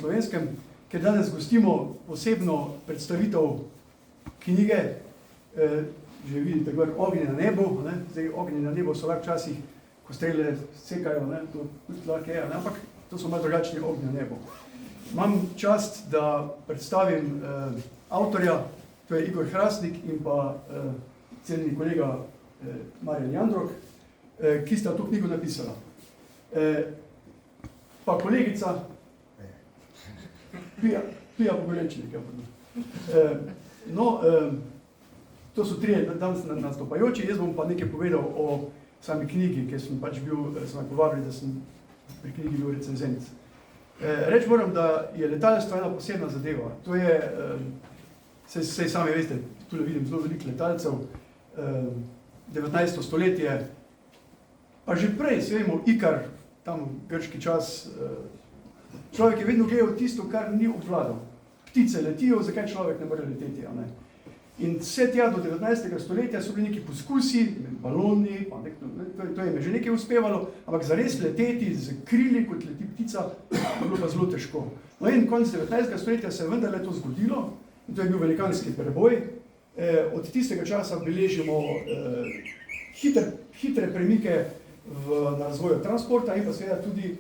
Slovenskem, ker danes gostimo posebno predstavitev knjige, že vidite, gor ognje na nebu, ne? Zdaj ognje na nebu so lahko časih, ko strele sekajo, ne? To tudi lahko je, ne? Ampak to so malo drugačni ognje na nebu. Imam čast, da predstavim avtorja, to je Igor Hrastnik in pa cenjeni kolega Marjan Jandrok, ki sta to knjigo napisala. Pa kolegica, Pija Pogorenčnik. To so trije danes nastopajoči, jaz bom pa nekaj povedal o sami knjigi, ker sem pač bil, sem povabili, da sem pri knjigi bil recenzent. Reč moram, da je letalstvo ena posebna zadeva. To je, sej sami veste, tule vidim zelo veliko letalcev, 19. stoletje, pa že prej, se vemo, Ikar, tam grški čas, človek je vedno gledal tisto, kar ni obvladal. Ptice letijo, zakaj človek ne more leteti, a ne? In vse tja do 19. stoletja so bili neki poskusi, baloni, pa to je že nekaj uspevalo, ampak zares leteti z krili, kot leti ptica, je bilo pa zelo težko. No in konec 19. stoletja se je vendarle to zgodilo, in to je bil velikanski preboj. Od tistega časa beležimo hitre premike na razvoju transporta in pa seveda tudi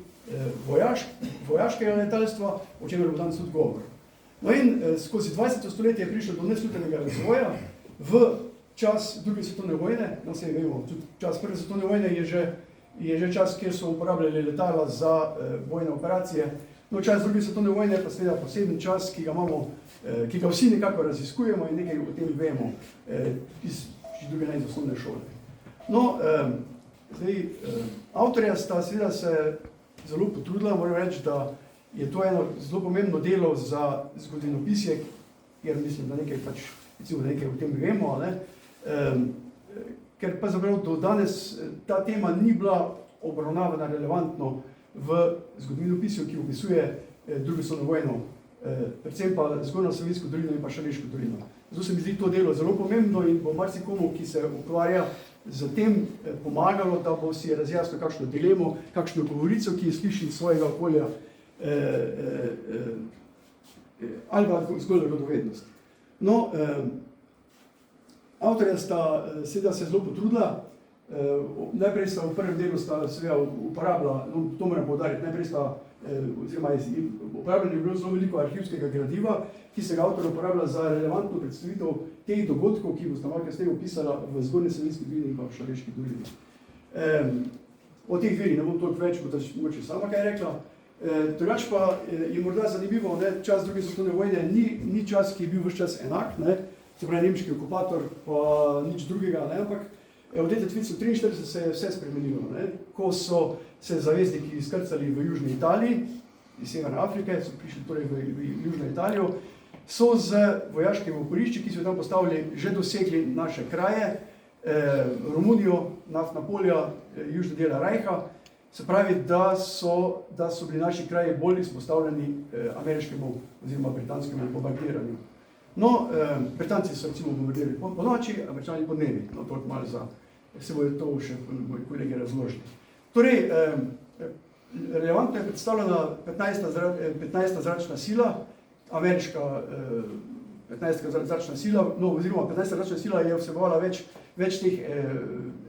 vojaškega letalstva, o čemer bo danes tudi govor. No in skozi 20. stoletje je prišlo do neslutenega razvoja. V čas druge svetovne vojne, no sej vemo, tudi čas prve svetovne vojne je že čas, kjer so uporabljali letala za bojne operacije. No, čas druge svetovne vojne pa seveda poseben čas, ki ga vsi nekako raziskujemo in nekaj o tem vemo iz druge iz osnovne šole. No, zdaj, avtorja sta seveda se zelo potrudila, moram reči, da je to eno zelo pomembno delo za zgodovinopisje, ker mislim, da nekaj pač, recimo, da nekaj o tem vemo, ne? Ker pa zapravo do danes ta tema ni bila obravnavana relevantno v zgodovinopisju, ki opisuje drugo svetovno vojno, predvsem pa Zgornjo Savinjsko dolino in pa Šaleško dolino. Zato se mi zdi to delo zelo pomembno in bo marsikomu, ki se ukvarja z tem, pomagalo, da bo si razjasnil kakšno dilemo, kakšno govorico, ki je sliši iz svojega okolja, ali pa zgolj radovednost. No, avtorja sta seveda se zelo potrudila, najprej sta v prvem delu sta seveda uporabila, no, to moram poudariti, najprej sta, oziroma uporabljeno je bilo zelo veliko arhivskega gradiva, ki se ga avtor uporablja za relevantno predstavitev teh dogodkov, ki bosta malo kasneje opisala v Zgornji Savinjski dolini in pa v Šaleški dolini. O teh dveh ne bom toliko več, bo mogoče sama kaj rekla. Drugač pa je morda zanimivo, ne, čas druge svetovne vojne ni čas, ki je bil ves čas enak, ne, se pravi nemški okupator, pa nič drugega, ne, ampak od leta 1943 se je vse spremenilo, ne, ko so se zavezniki izkrcali v Južni Italiji, iz Severne Afrike, so prišli torej v Južno Italijo, so z vojaškimi oporišči, ki so tam postavili, že dosegli naše kraje, Romunijo, naftna polja, južne dela Rajha. Se pravi, da so bili naši kraji bolj izpostavljeni ameriškemu oziroma britanskemu bombardiranju. No, Britanci so recimo bombardirali po noči, Američani po dnevi. No, toliko malo za, se bojo to še moji kolegi razložili. Torej, relevantno je predstavljena 15. zračna sila, ameriška 15. zračna sila, no, oziroma 15. zračna sila je vsebovala več teh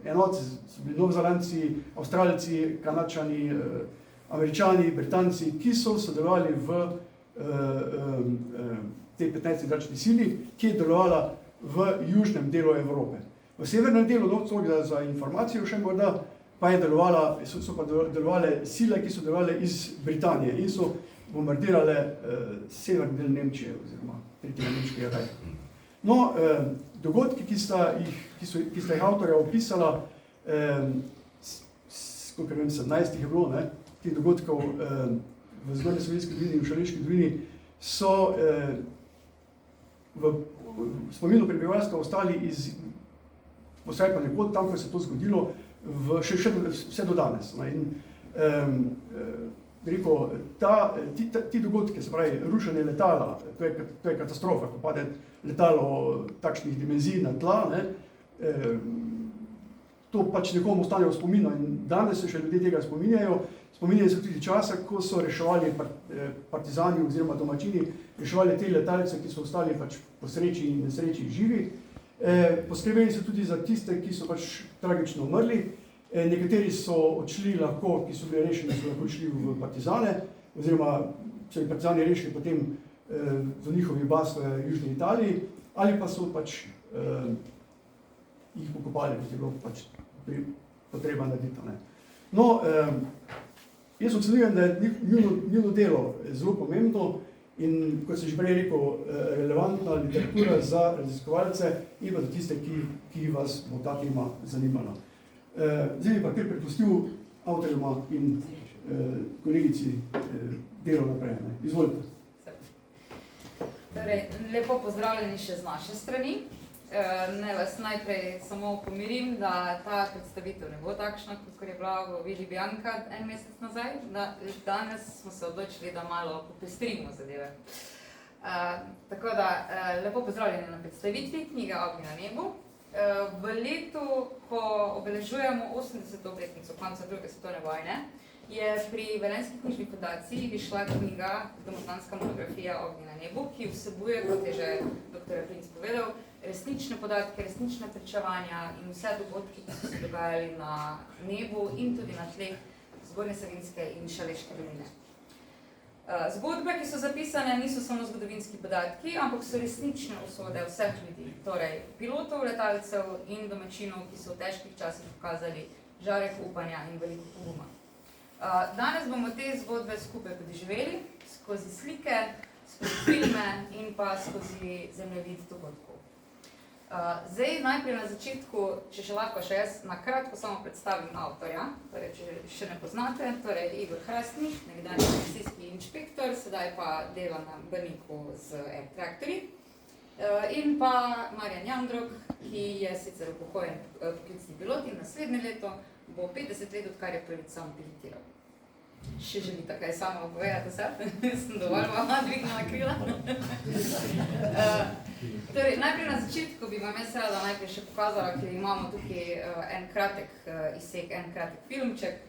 enot, so bili Novozelandci, Avstralci, Kanadčani, Američani, Britanci, ki so sodelovali v tej 15. zračni sili, ki je delovala v južnem delu Evrope. V severnem delu, no, za informacijo še morda, pa so pa delovale sile, ki so delovale iz Britanije in so bombardirale severni del Nemčije oziroma tretjega nemškega rajha. No, dogodki, ki sta jih avtorja opisala, koliko vem, 17 je bilo, ne, teh dogodkov v Zgornji Savinjski dolini in v Šaleški dolini, so v spominu prebivalstva ostali vsaj pa nekod tam, ko se to zgodilo, vse do danes. Rekel, ti dogodki, se pravi, rušenje letala, to je katastrofa, ko pade letalo takšnih dimenzij na tla, ne, to pač nekomu ostane v spominu in danes se še ljudje tega spominjajo. Spominjajo se tudi časa, ko so reševali partizani oziroma domačini, reševali te letalce, ki so ostali pač po sreči in nesreči živi. Poskrbeli so tudi za tiste, ki so pač tragično umrli. Nekateri so odšli lahko, ki so bili rešeni, so lahko šli v partizane, oziroma so jih partizani rešili potem v njihovi baz v Južni Italiji, ali pa so pač jih pokopali, kot je bilo pač potreba narediti. No, jaz ocenjujem, da je njuno delo zelo pomembno in, kot sem že prej rekel, relevantna literatura za raziskovalce in pa za tiste, ki vas bo ta tema zanimala. Zdaj bi pa kar prepustil avtorjima in kolegici delo naprej. Izvolite. Torej, lepo pozdravljeni še z naše strani. Naj vas najprej samo pomirim, da ta predstavitev ne bo takšna, kot je bila v Vili Bianca en mesec nazaj. Danes smo se odločili, da malo popestrimo zadeve. Tako da, lepo pozdravljeni na predstavitvi knjige Ognji na nebu. V letu, ko obeležujemo 80. obletnico konca druge svetovne vojne, je pri Velenjski knjižni fundaciji vyšla knjiga Domoslanska monografija Ognji na nebu, ki vsebuje, kot je že dr. Princ povedal, resnične podatke, resnične pričevanja in vse dogodke, ki so se dogajali na nebu in tudi na tleh Zgornje Savinjske in Šaleške doline. Zgodbe, ki so zapisane, niso samo zgodovinski podatki, ampak so resnične usode vseh ljudi, torej pilotov, letalcev in domačinov, ki so v težkih časih pokazali žarek upanja in veliko poguma. Danes bomo te zgodbe skupaj podoživeli skozi slike, skozi filme in pa skozi zemljevid dogodkov. Zdaj, najprej na začetku, če še lahko še jaz na kratko samo predstavim avtorja, torej, če še ne poznate, torej Igor Hrastnik, nekdanji policijski inšpektor, sedaj pa dela na Brniku z traktorji, in pa Marjan Jandrok, ki je sicer upokojen poklicni pilot in naslednje leto bo 50 let, odkar je prvič sam pilotiral. Še želite kaj samo povedati vse? Sem dovolj mama dvignila krila. Torej, najprej na začetku bi vam jaz rada najprej še pokazala, ker imamo tukaj en kratek izsek, en kratek filmček,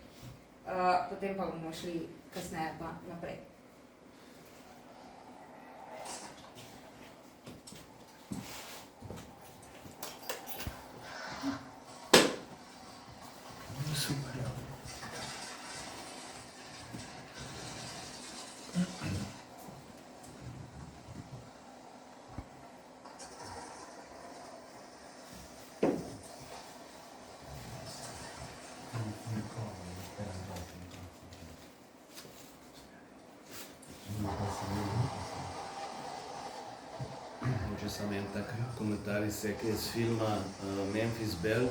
potem pa bomo šli kasneje pa naprej. Super. Mogoče samo en tak komentar izsek iz filma Memphis Belle.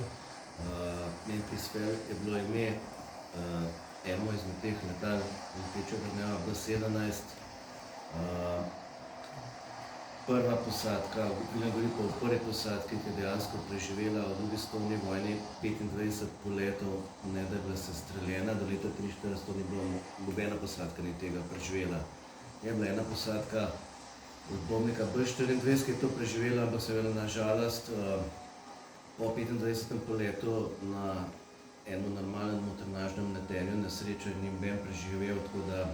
Memphis Belle je bilo ime eno izmed teh letal letečega dneva B-17. Prva posadka, ne govorim pa o prvi posadki, ki je dejansko preživela v drugi svetovni vojni 25 poletov, ne da je bila sestreljena, do leta 1943 ni bilo nobena posadka ni tega preživela. Je bila ena posadka od bombnika B-24, ki je to preživela, ampak seveda na žalost po 25. poletu na eno normalnem motornažnem letenju nesrečo ni noben preživel, tako da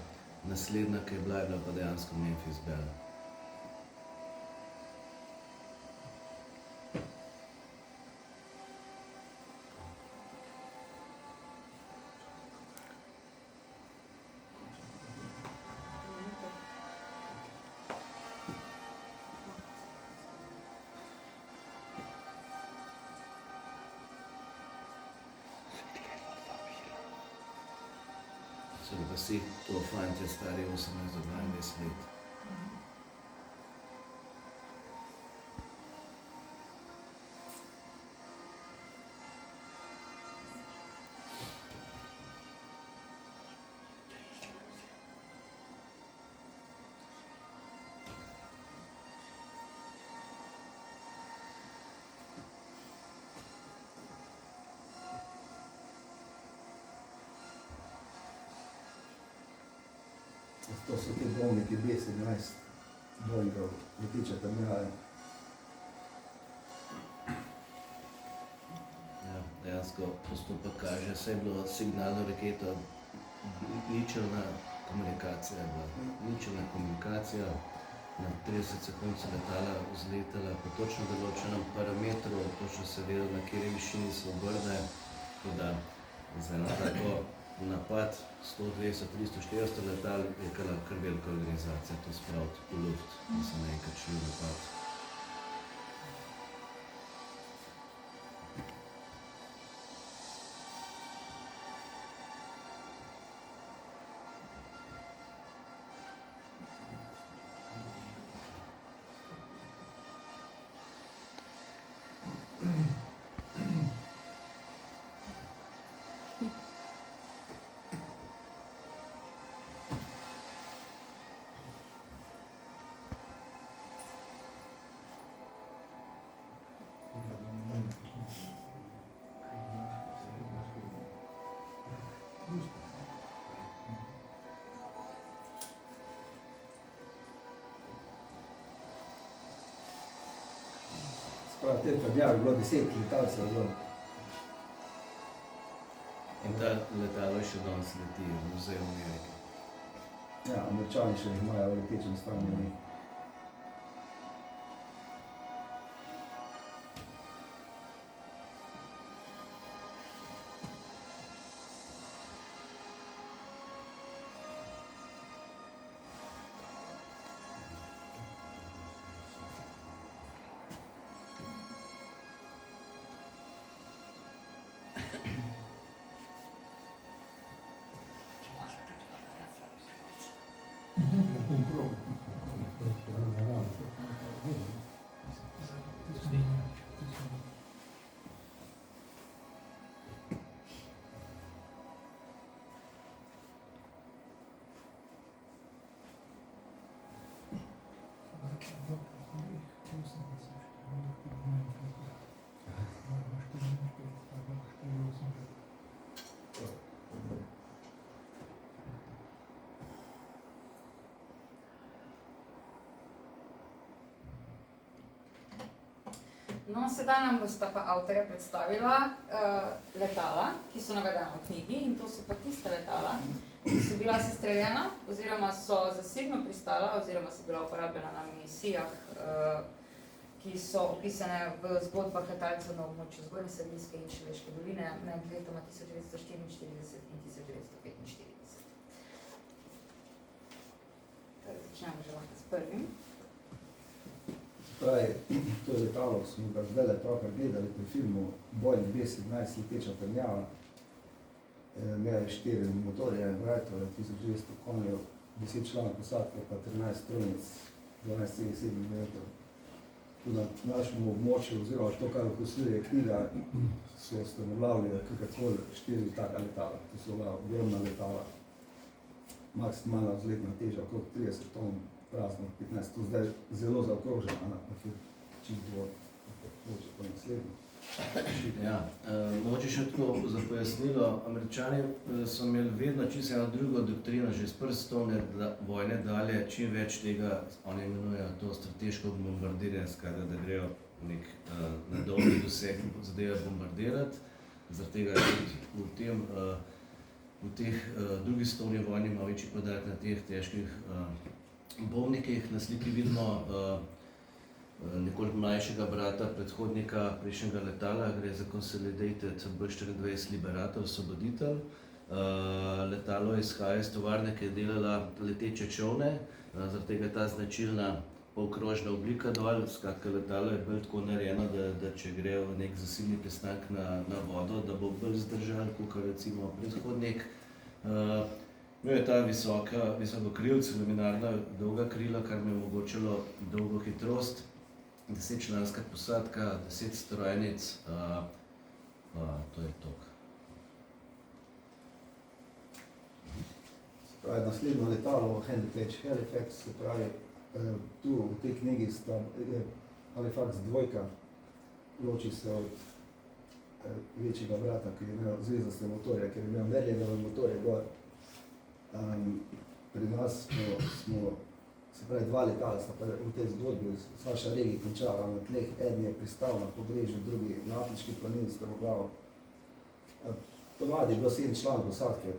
naslednja, ki je bila pa dejansko Memphis Belle. Seveda vsi to fantje stari 18 do 22 let. To so te bombniki B-17 Boeingov, leteče terminale. Ja, dejansko postopek kaže, saj je bilo signalno raketo, ničelna komunikacija, na 30 sekund se letala vzletala po točno določenem parametru, točno se vedelo, na kateri višini se obrne, tako da za eno tako napad 100, 200, 300, 400 letal je kar velika organizacija to spraviti v luft, da se naenkrat šli v napad. Spravi, te trdnjave je bilo 10 letalcev, je bilo. In ta letalo še danes leti v muzeju Amerike. Ja, Američani še jih imajo v letečem stanju. No, sedaj nam bosta pa avtorja predstavila letala, ki so navedena v knjigi, in to so pa tiste letala, ki so bila sestreljena, oziroma so zasebno pristala, oziroma so bila uporabljena na misijah, ki so opisane v zgodbah letalcev na območju Zgornje Savinjske in Šaleške doline med letoma 1944 in 1945. Torej, začnemo že lahko s prvim. Pravi, to je letalo, smo ga zdaj pravkar gledali pri filmu Boeing B-17 leteča trdnjava. Imela je 4 motorje, Wrightove, 1200 konjev, 10 članov posadke, pa 13 strojnic, 12,7 mm. Tu na našem območju, oziroma to, kar opisuje knjiga, so ustanovljali kakorkoli 4 taka letala. To so ogromna letala, maksimalna vzletna teža, okrog 30 ton. Prazno, 15, to zdaj zelo zaokroženo, čim bo po naslednji. Ja, mogoče še tako za pojasnilo, Američani so imeli vedno čisto eno drugo doktrino, že s prve svetovne vojne dalje, čim več tega, oni imenujejo to strateško bombardiranje, skratka, da grejo nek na dolgi doseg zadeve bombardirati. Zaradi tega tudi v teh drugi svetovni vojni ima večji poudarek na teh težkih bombnikih. Na sliki vidimo nekoliko mlajšega brata, predhodnika prejšnjega letala, gre za Consolidated B-24 Liberator, osvoboditelj. Letalo izhaja iz tovarne, ki je delala leteče čolne, zaradi tega je ta značilna polkrožna oblika dol. Skratka, letalo je bolj tako narejeno, da če gre v nek zasilni pristanek na vodo, da bo bolj zdržal, kakor recimo predhodnik. Imel je ta visoko krilce, luminarna dolga krila, kar mi je omogočilo dolgo hitrost, 10-članska posadka, 10 strojnic, to je tok. Se pravi, naslednjo letalo, Handicap Halifax, se pravi, tu v tej knjigi je Halifax 2, loči se od večjega brata, ki je imel zvezdaste motorje, ker je imel Merlinove motorje gor. Pri nas smo, se pravi, 2 letala sta v tej zgodbi, Saša Regi končala na tleh, eden je pristal na pobrežju, drugi na Afriški planini strmoglavo. Ponavadi je bilo 7 članov posadke,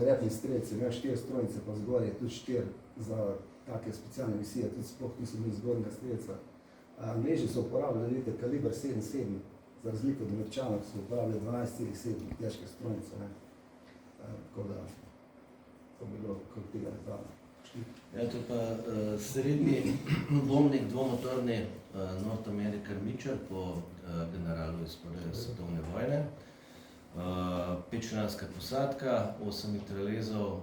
repni strelci, imel 4 strojnice, pa zgoraj tudi 4 za take specialne misije, tudi sploh niso imeli zgornjega strelca. Angleži so uporabljali, vidite, kaliber 7,7, za razliko od Američanov so uporabljali 12,7 težke strojnice. Tako da to bi bilo kot tega letala. Ja, to je pa srednji bombnik dvomotorni North American Mitchell po generalu iz Prve svetovne vojne. 5-članska posadka, 8 mitraljezov,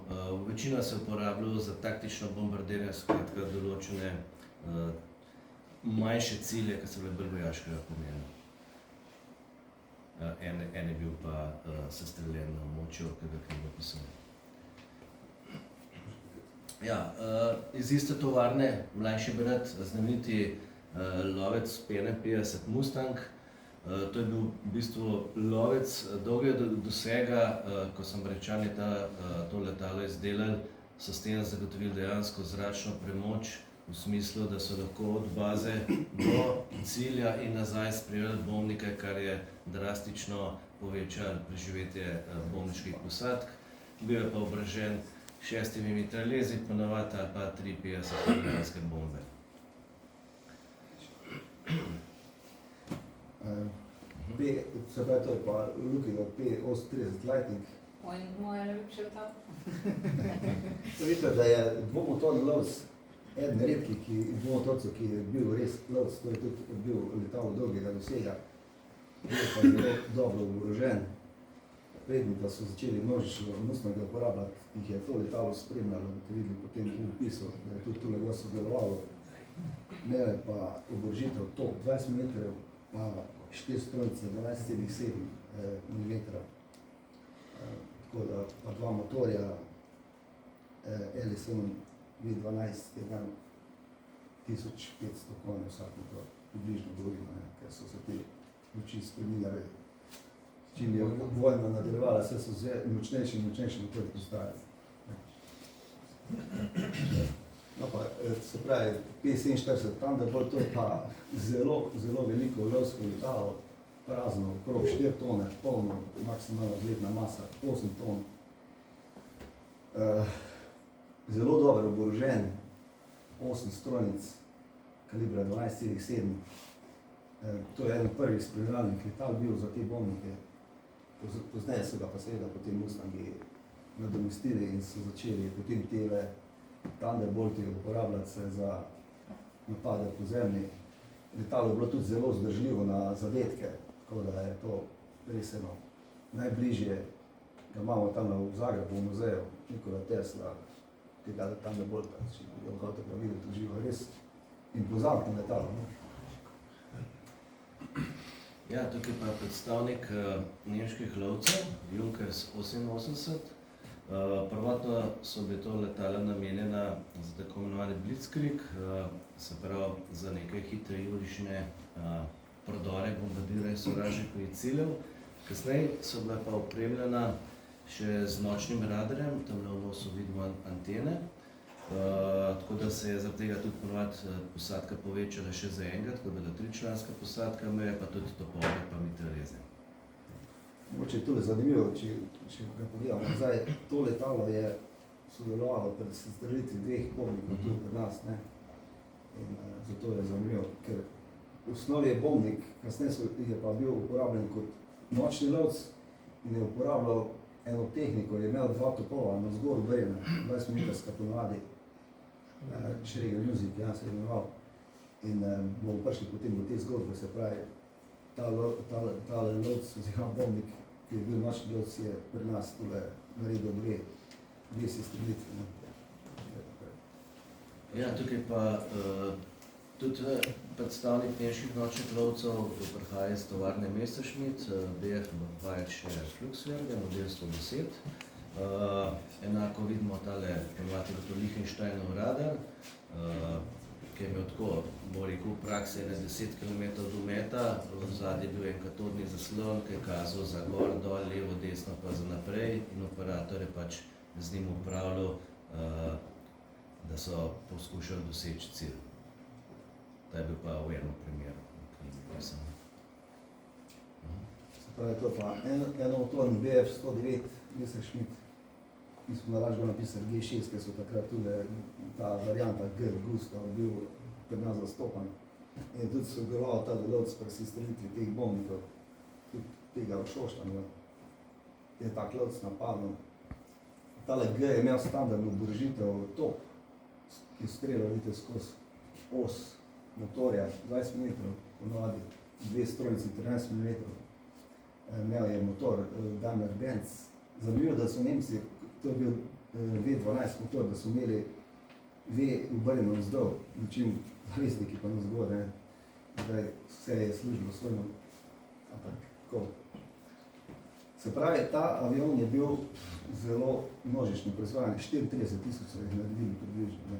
večina se uporabljalo za taktično bombardiranje, skratka določene manjše cilje, ki so bile bolj vojaškega pomena. En je bil pa sestreljen na območju, ki ga knjiga pisala. Ja, iz iste tovarne, mlajši brat, znameniti lovec P51 Mustang. To je bil v bistvu lovec dolgega dosega, ko so Američani to letalo izdelali, so s tem zagotovili dejansko zračno premoč, v smislu, da so lahko od baze do cilja in nazaj sprejeli bombnike, kar je drastično povečalo preživetje bombniških posadk. Bil je pa oborožen 6 mitraljezi, ponavadi ali pa 53 milijonske bombe. Se pravi, to je pa Lukiga P38 Lightning. Moja najljubša letala. Vidite, da je dvomotorni lovec eden redkih dvomotorcev, ki je bil res lovec, to je tudi bil letalo dolgega dosega. Bil pa zelo dobro oborožen. Predni pa so začeli množično Mustanga uporabljati, jih je to letalo spremljalo, da te videli potem v opisu, da je tudi tole gor sodelovalo. Imele pa oborožitev top 20 metrov, pa 4 strojnice 12,7 mm. Tako da pa 2 motorja, Ellison V12 je 1500 konj vsak motor, približno govorimo, ker so se te moči spreminjale. Čim je vojna nadaljevala, vse so močnejši in močnejši motori postajali. No pa, se pravi, P47 Thunderbolt, to je pa zelo, zelo veliko lovsko letalo, prazno, okrog 4 tone, polno, maksimalna vzletna masa, 8 ton. Zelo dobro oborožen, 8 strojnic, kalibra 12,7. To je eden prvih spremljalnih letal bil za te bombnike. Pozneje so ga pa seveda potem Mustangi nadomestili in so začeli potem tele Thunderbolti uporabljati se za napade po zemlji. Letalo je bilo tudi zelo zdržljivo na zadetke, tako da je to res eno najbližje, ga imamo tam v Zagrebu v muzeju Nikola Tesla, tega Thunderbolta, če bi ga hotel videti v živo, res impozantno letalo. Ja, tukaj pa predstavnik nemških lovcev, Junkers 88. Prvotno so bile to letala namenjena za tako imenovani Blitzkrieg, se pravi za neke hitre jurišne prodore, bombardiranje sovražnikovih ciljev. Kasneje so bila pa opremljena še z nočnim radarjem, tam v nosu vidimo antene. Tako da se je zaradi tega tudi ponovadi posadka povečala še za enega, tako da je 3-članska posadka, imela pa tudi topove pa mitraljeze. Mogoče je tole zanimivo, če ga pogledamo nazaj, to letalo je sodelovalo pri sestrelitvi 2 bombnikov tudi pri nas, ne? In zato je zanimivo, ker v osnovi je bombnik, kasneje je pa bil uporabljen kot nočni lovec in je uporabljal eno tehniko, je imel 2 topova na zgor obrejena, 20 metrska ponavadi, Schreger Music, ja se je imenoval. In bomo prišli potem do te zgodbe, se pravi, tale lovec, oziroma bombnik, ki je bil nočni lovec, je pri nas tule naredil dve sestrelitve. Ja, tukaj pa tudi predstavnik nemških nočnih lovcev prihaja iz tovarne Messerschmitt, BF Weyr še Flugswerke, model 110. Enako vidimo tale, ponovadi kot Lichtensteinov radar, ki je imel tako, bo rekel, v praksi 10 km dometa, v zadnji je bil en katodni zaslon, ki je kazal za gor, dol, levo, desno pa za naprej in operator je pač z njim upravljal, da so poskušali doseči cilj. Ta je bil pa v enem primeru, v knjigi pisano. pravi, to pa enomotorni BF 109, Messerschmitt, mi smo na lažgo napisali G6, ker so takrat tudi ta varianta G, Gustav, bil pri nas zastopan. In tudi so deloval ta delovc pri sistelitvi teh bombnikov, tudi tega v Šoštanju, je tak lovc napadno. Tale G je imel standardno oborožitev top, ki je streljal, vidite, skozi os motorja, 20 mm, ponovadi, dve strojnici 13 mm. Imel je motor Daimler-Benz. Zanimivo, da so Nemci, to je bil V12 motor, da so imeli V obrnjeno vzdolj, način zavezniki pa navzgor, ne. Zdaj vse je služilo svojno, ampak tako. Se pravi, ta avion je bil zelo množično proizvajan, 34,000 so jih naredili približno, ne,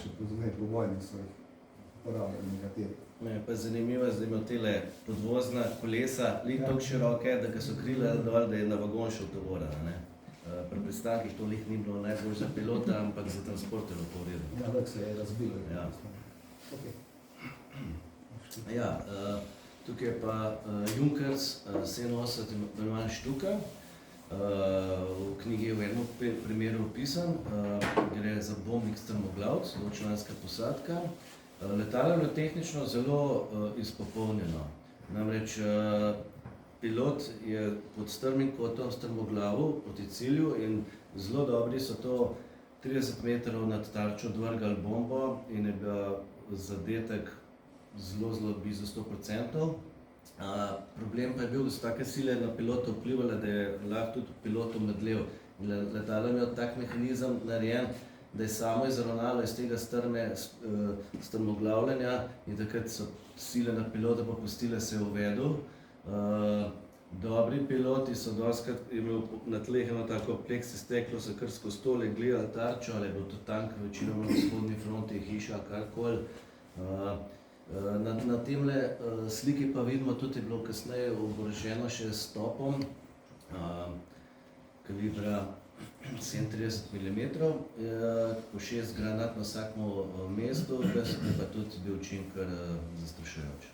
še pozneje po vojni so jih uporabljali nekateri. Me pa zanimivo, da je imel tele podvozna kolesa, lik toliko široke, da so krila dol, da je na vagon šel tovorana, ne. Pri pristankih to lih ni bilo najbolj za pilota, ampak za transporter v to vredu. Ja, tako se je razbilo. Ja. Okay. Ja, tukaj je pa Junkers 87 imenovan Štuka. V knjigi je v enem primeru opisan, gre za bombnik strmoglavc, dvočlanska posadka. Letalo je bilo tehnično zelo izpopolnjeno. Namreč pilot je pod strmim kotom strmoglavil proti cilju in zelo dobri so to 30 metrov nad tarčo dvrgali bombo in je bil zadetek zelo blizu 100%. Problem pa je bil, da so take sile na pilota vplivale, da je lahko tudi pilot omedlel. Letalo je imel tak mehanizem narejen, da je samo izravnalo iz tega strmoglavljanja in takrat so sile na pilota popustile, se je uvedel. Dobri piloti so dostikrat imeli na tleh eno tako pleksi steklo, so kar skozi tole gledali tarčo, ali je bil to tank večinoma na vzhodni fronti, hiša, karkoli. Na temle sliki pa vidimo tudi je bilo kasneje oboroženo še s topom kalibra 37 mm, po 6 granat na vsakmu mestu, da je pa tudi bil učin kar zastrašujoč.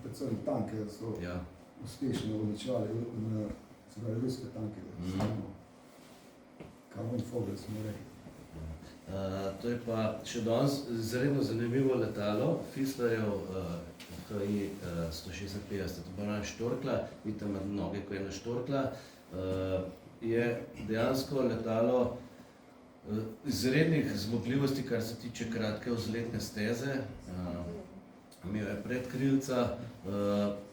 Predvsem tanke so uspešno uničevali, se pravi ruske tanke, Kamon Fogel smo rekli. To je pa še danes izredno zanimivo letalo, Fislerjev HI-156, to je štorkla, vidite ima noge, ko je ena štorkla, je dejansko letalo izrednih zmogljivosti, kar se tiče kratke vzletne steze. Imel je predkrilca,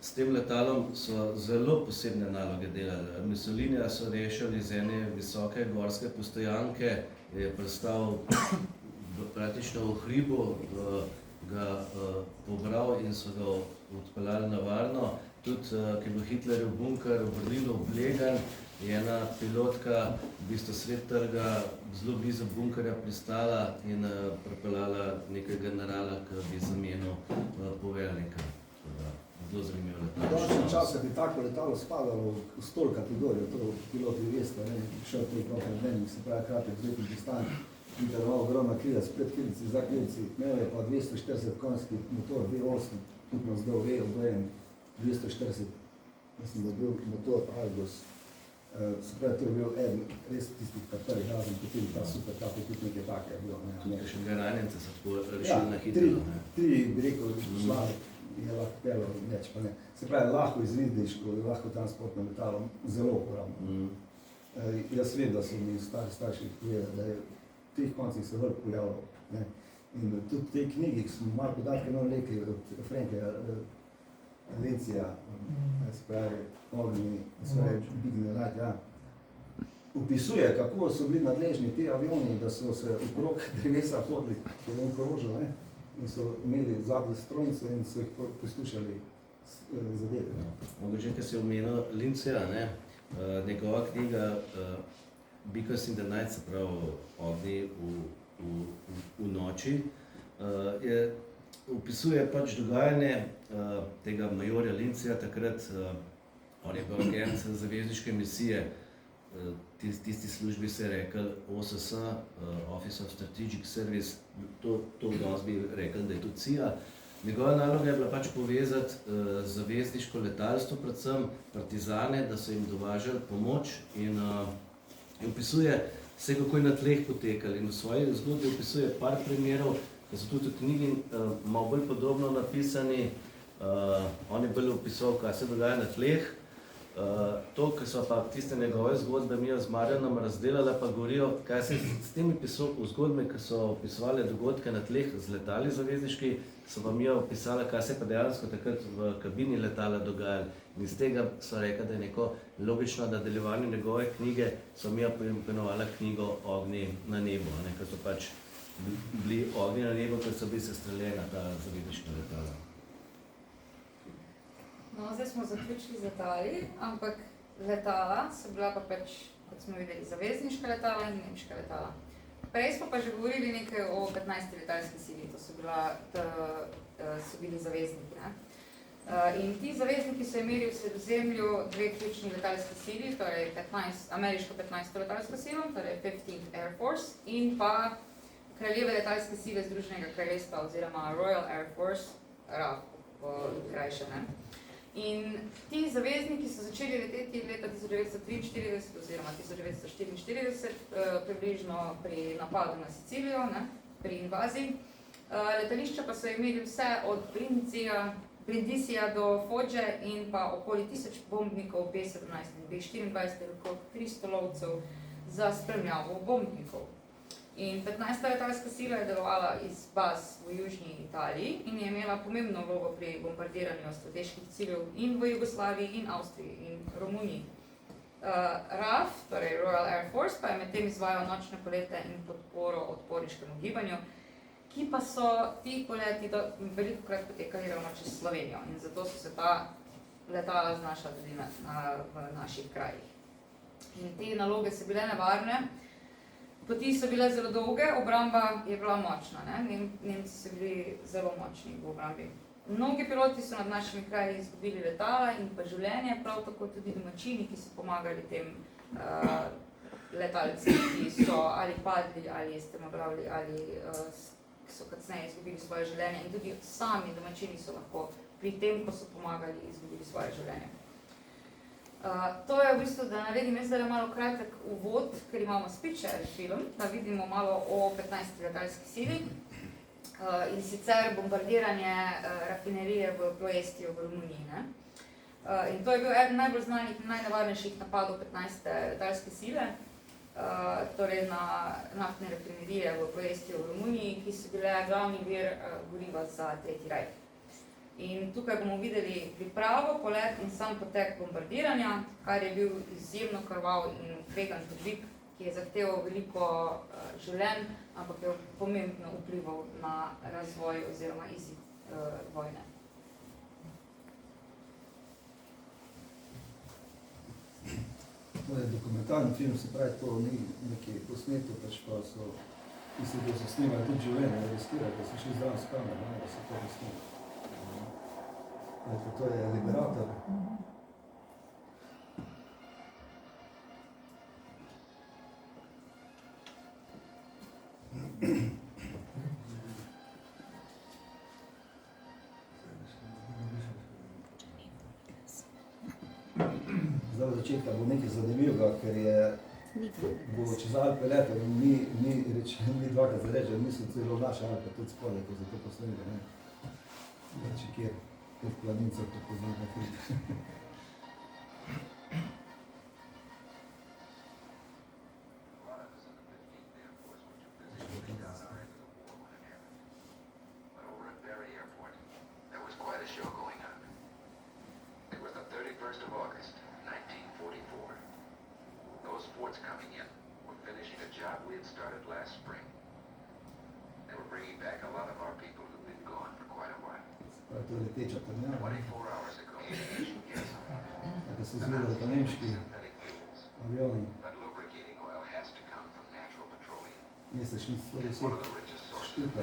s tem letalom so zelo posebne naloge delali. Mussolinija so rešili iz ene visoke gorske postojanke, je pristal praktično v hribu, ga pobral in so ga odpeljali na varno. Tudi, ko je bil Hitlerjev bunker v Berlinu oblegan, je ena pilotka v bistvu sred trga zelo blizu bunkerja pristala in pripeljala nekaj generala, ki bi zamenil poveljnika. Zelo zanimivo letalo. V današnjem času bi tako letalo spadalo v stol kategorijo, to piloti veste, šel to propredmenik, se pravi kratek vzletni distanc, deloval ogromna krila s predkrilici, za krilici, imel je pa 240 konjski motor V8, tudi nas dal obojen 240, mislim, da je bil motor Argus. Se pravi, to je bil eden res tistih prvih razen, potem ta super kapo, tudi nekaj take je bilo. Tudi še ga ranjence so tako rešili na hitro. Tri bi rekel, človek je lahko pelo, več pa ne. Se pravi, lahko izvidniško, lahko transportno letalo, zelo uporabno. Jaz vem, da so mi starši povedali, da je v teh koncih se vrh pojavljal. In tudi v tej knjigi smo malo podatke rekli od Franka Lencija, se pravi, ognjeni, se pravi, Big Night, opisuje, kako so bili nadležni ti avioni, da so se okrog drevesa hodili, ko je on krožil, in so imeli zadnjo strojnico in so jih poslušali zadeve. Mogoče, ko si omenil Lincija, njegova knjiga Because in the Night, se pravi Ognji v noči, opisuje pač dogajanje tega majorja Lincija, takrat on je bil agent zavezniške misije, tisti službi se je rekel OSS, Office of Strategic Service, to danes bi rekel, da je to CIA, Njegova naloga je bila pač povezati zavezniško letalstvo, predvsem partizane, da so jim dovažali pomoč in opisuje vse, kako je na tleh potekali. In v svoji zgodbi opisuje par primerov, ki so tudi v knjigi malo bolj podrobno napisani. On je bolj opisoval, kaj se dogaja na tleh. To, ki so pa tiste njegove zgodbe mi z Marjanom razdelali, pa govorijo, kaj se s temi zgodbami, ki so opisovali dogodke na tleh z letali zavezniški, so pa mi opisali, kaj se pa dejansko takrat v kabini letala dogajali. In iz tega so rekli, da je neko logično nadaljevanje njegove knjige, so mi poimenovali knjigo Ognji na nebu, ker so pač bili ognji na nebu, ker so bili sestreljena ta zavezniška letala. No, zdaj smo zaključili z letali, ampak letala so bila pa pač, kot smo videli, zavezniška letala in nemška letala. Prej smo pa že govorili nekaj o 15. letalski sili, to so bili zavezniki. Ne? In ti zavezniki so imeli v Sredozemlju dve ključni letalski sili, torej ameriško 15. letalsko silo, torej 15th Air Force, in pa kraljeve letalske sile Združenega kraljestva oziroma Royal Air Force, RAF po krajšem. In ti zavezniki so začeli leteti leta 1943 oziroma 1944, približno pri napadu na Sicilijo, pri invaziji. Letališča pa so imeli vse od Brindisija do Fogge in pa okoli 1000 bombnikov B-17 in B-24, okrog 300 lovcev za spremljavo bombnikov. In 15. letalska sila je delovala iz baz v južni Italiji in je imela pomembno vlogo pri bombardiranju strateških ciljev in v Jugoslaviji in Avstriji in Romuniji. RAF, torej Royal Air Force, pa je medtem izvajal nočne polete in podporo odporiškemu gibanju, ki pa so ti poleti velikokrat potekali ravno čez Slovenijo in zato so se ta letala znašla tudi v naših krajih. In te naloge so bile nevarne. Poti so bile zelo dolge, obramba je bila močna. Nemci so bili zelo močni v obrambi. Mnogi piloti so nad našimi kraji izgubili letala in pa življenje, prav tako tudi domačini, ki so pomagali tem letalcem, ki so ali padli, ali strmoglavili, ali so kasneje izgubili svoje življenje. In tudi sami domačini so lahko pri tem, ko so pomagali, izgubili svoje življenje. To je v bistvu, da naredim jaz zdaj malo kratek uvod, ker imamo Spitfire film, da vidimo malo o 15. letalski sili in sicer bombardiranje rafinerije v Ploestiju v Romuniji. In to je bil eden najbolj znanih in najnevarnejših napadov 15. letalske sile, torej na naftne rafinerije v Ploestiju v Romuniji, ki so bile glavni vir goriva za Tretji rajh. In tukaj bomo videli pripravo, polet in sam potek bombardiranja, kar je bil izjemno krvav in tvegan podvig, ki je zahteval veliko življenj, ampak je pomembno vplival na razvoj oziroma izid vojne. To je dokumentarni film, se pravi, to ni neki posnetek, pač pa so tisti, ki so snimali tudi življenje, riskirali, da so šli zraven s kamer, da so to posnimali. To je Liberator. Zdaj v začetka bo nekaj zanimivega, ker bo čez Alpe leto in mi dvakrat zareče, mi so celo naše Alpe tudi spodaj, ko za to posnemi. Če kjer teh planincev prepoznam na film. To je leteča trnjava. Da se zvedali pa nemški avioni. Mesečnic 110 štuka.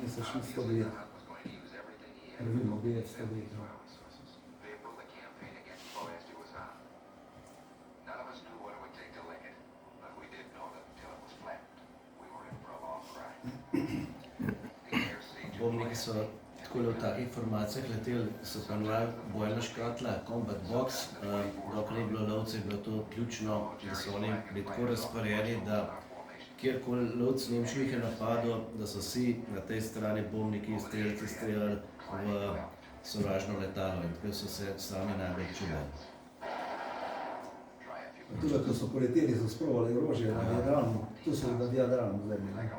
Mesečnic 109. Pravimo BF 109. bombniki so tako v takih formacijah leteli, so pa imenovali bojna škatla, combat box, dokler ni bilo lovcev, je bilo to ključno, da so oni bili tako razporejeni, da kjerkoli lovc Nemčij je napadel, da so vsi na tej strani bombniki, strelci streljali v sovražno letalo in tako so se sami najbolj čuvali. Tudi, ko so poleteli, so sprovali orožje na Jadranu, tu so na Jadranu zvedli, ne?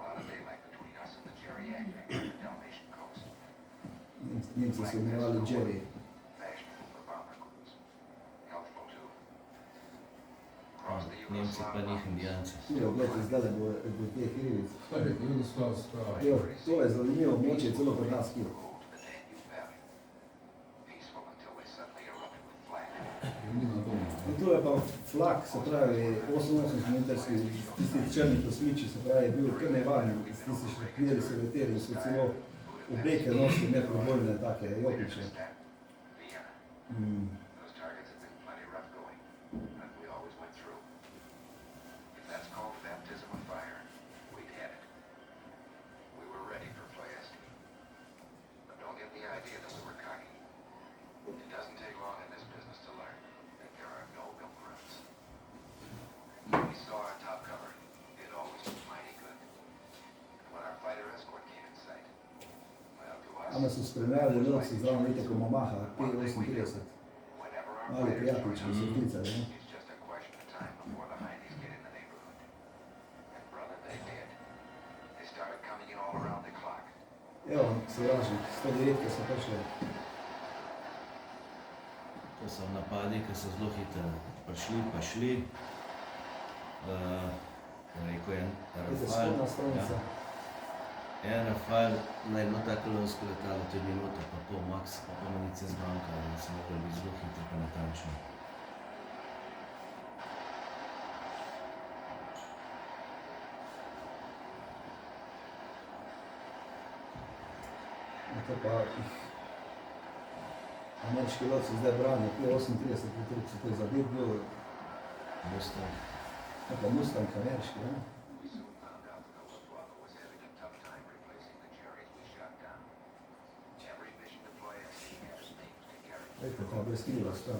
Nemci so imenovali Jerry. Nemci pa njih indijanci. Jo, gledajte, zdaj bo teh krivic. Jugoslav. Jo, to je zanimivo območje, celo pri nas kjer. In tu je pa flak, se pravi 88-metrski, tisti črni kosmiči, se pravi, je bil kar nevajen, tisti šlepljeri so leteli, so celo obleke nosili neprebojne, take jopiče. Ame so spremljali lovci zraven, vidite, ko Mamaha, P38. Mali prijateljčki so klicali, ne? Evo, sovražnik, 109 so prišli. To so napadi, ki so zelo hitro prišli, pa šli. Rekel je Vidite, Rafal. spodnja stranica. En Rafal, naj bilo tako lovsko letalo, to je minuta, pa pol max, pa pol munice zmanjka, in se mogli biti zelo hitro pa natančni. To pa ameriški lovci zdaj branijo, P38, potreb so to zadet bil, Mustang. pa Mustang ameriški, ne? Vidite, ta brezkrila sta.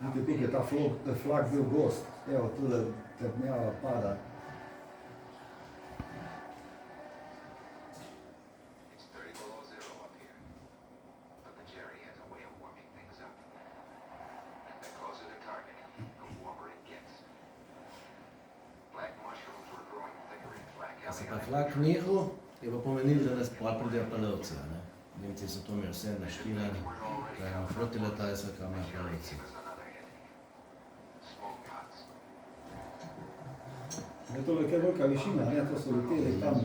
Vidite, koliko je ta flak bil gost. Evo, tule trdnjava pada. Ko se pa flak nehal, je pa pomenil, da nas pol pridejo pa lovci, ne. Nemci so to imeli vse naštilani, da imamo protiletalska kamera pa lovci. Je tole kar velika višina, ne, to so leteli tam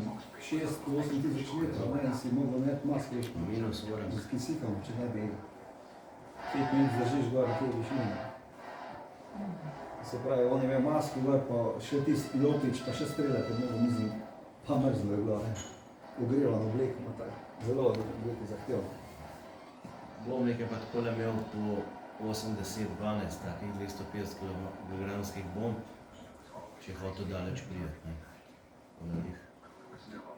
6-8 tisoč metrov, ne, in si mogel imeti maske Minus oran. z kisikom, če ne bi 5 minut zdržiš gor na tej višini. Se pravi, on je imel masko gor, pa še tisti jopič, pa še streljati je mogel, mislim, pa mrzlo je bilo, ne. Ogrevano obleko, no tako, zelo obleko zahtevno. Bombnik je pa takole imel po 80-12 takih 250 kg bomb, če je hotel daleč prijeti, ne. Na njih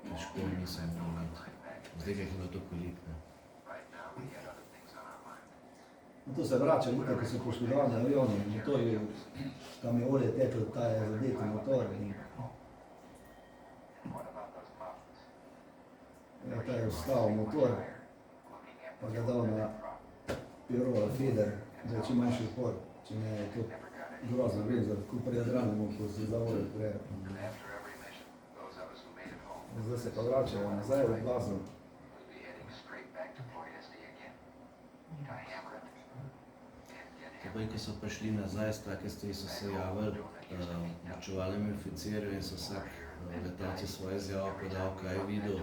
težko niso mogli imeti. Zdaj ga jih je bilo to kolik, ne. No, to se vrača, vidite, ko so poškodovani avioni, motorji, tam je olje teklo, ta je zadeti motor in ja, ta je vstavil motor, pa ga dal na Pirova Feder, da je čim manjši upor, če ne je to grozno gre za tako pri Jadranu, ko se zavore prej. Zdaj se pa vračajo nazaj v bazo. Takoj, ko so prišli nazaj, s take stvari so se javili načuvalnemu oficirju in so vsak letalci svoje izjavo podal, kaj je videl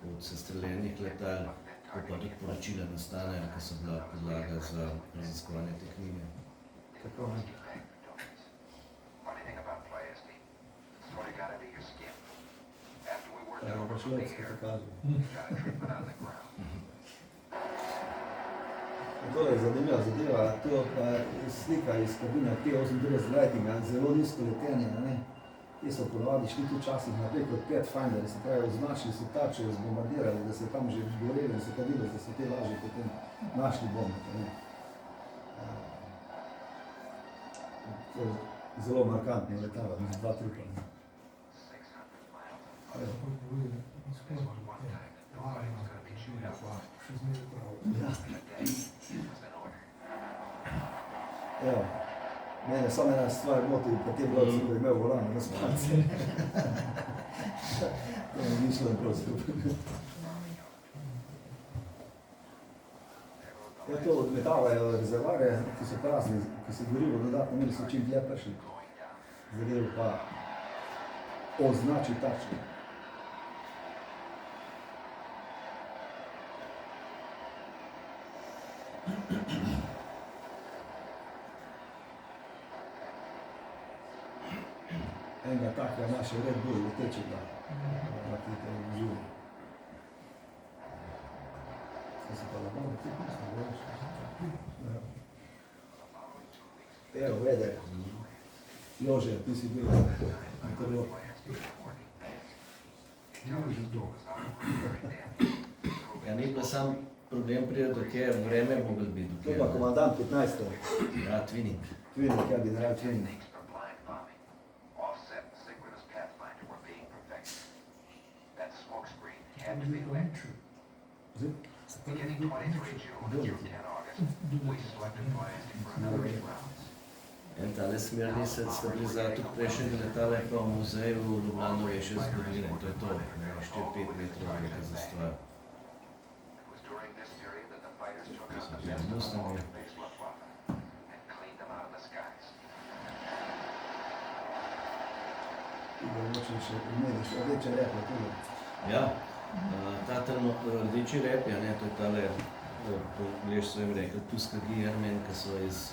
od sestreljenih letal, ko pa tudi poročila nastanejo, ki so bila podlaga za raziskovanje te knjige. Tako, ne. Evo pa šlopsko to kaže. To je zanimiva zadeva, to pa je slika iz kabine P-38 Lightinga, zelo nizko letenje, ne? Te so ponovadi šli tudi včasih naprej kot Pathfinder, se pravi, označili so tače, zbombardirali, da se tam že goreli in se kadilo, da so te lažje potem našli bombe. To je zelo markantno letalo, z 2 trupa. Evo, mene samo ena stvar moti, pa te bilo, da je imel volan na spalce. To mi ni šlo prav skupaj. To odmetavajo rezervarje, ki so prazni, ki se gorivo dodatno, imeli so čim dlje prišli. Zadev pa označi tačno. Enega takega naše Red Bull letečega, ki te vživi. Kaj se pa labamo, ti pismo, veš? Evo, vede. Jože, ti si bil intervju. Ja, ni pa sam problem pride, dok je vreme mogel biti. To pa komandant 15. Ja, Twinning. Twinning, ja, general Twinning. En tale smernica stabilizator prejšnjega letala je pa v muzeju v Ljubljano še zgodovine. To je to, 4-5 metrov velika zastava. Še pomeniš, rdeče repe tudi. Ja, ta rdeči rep, ja, ne, to je tale, Leš so jim rekel, Tuskegee Airmen, ki so iz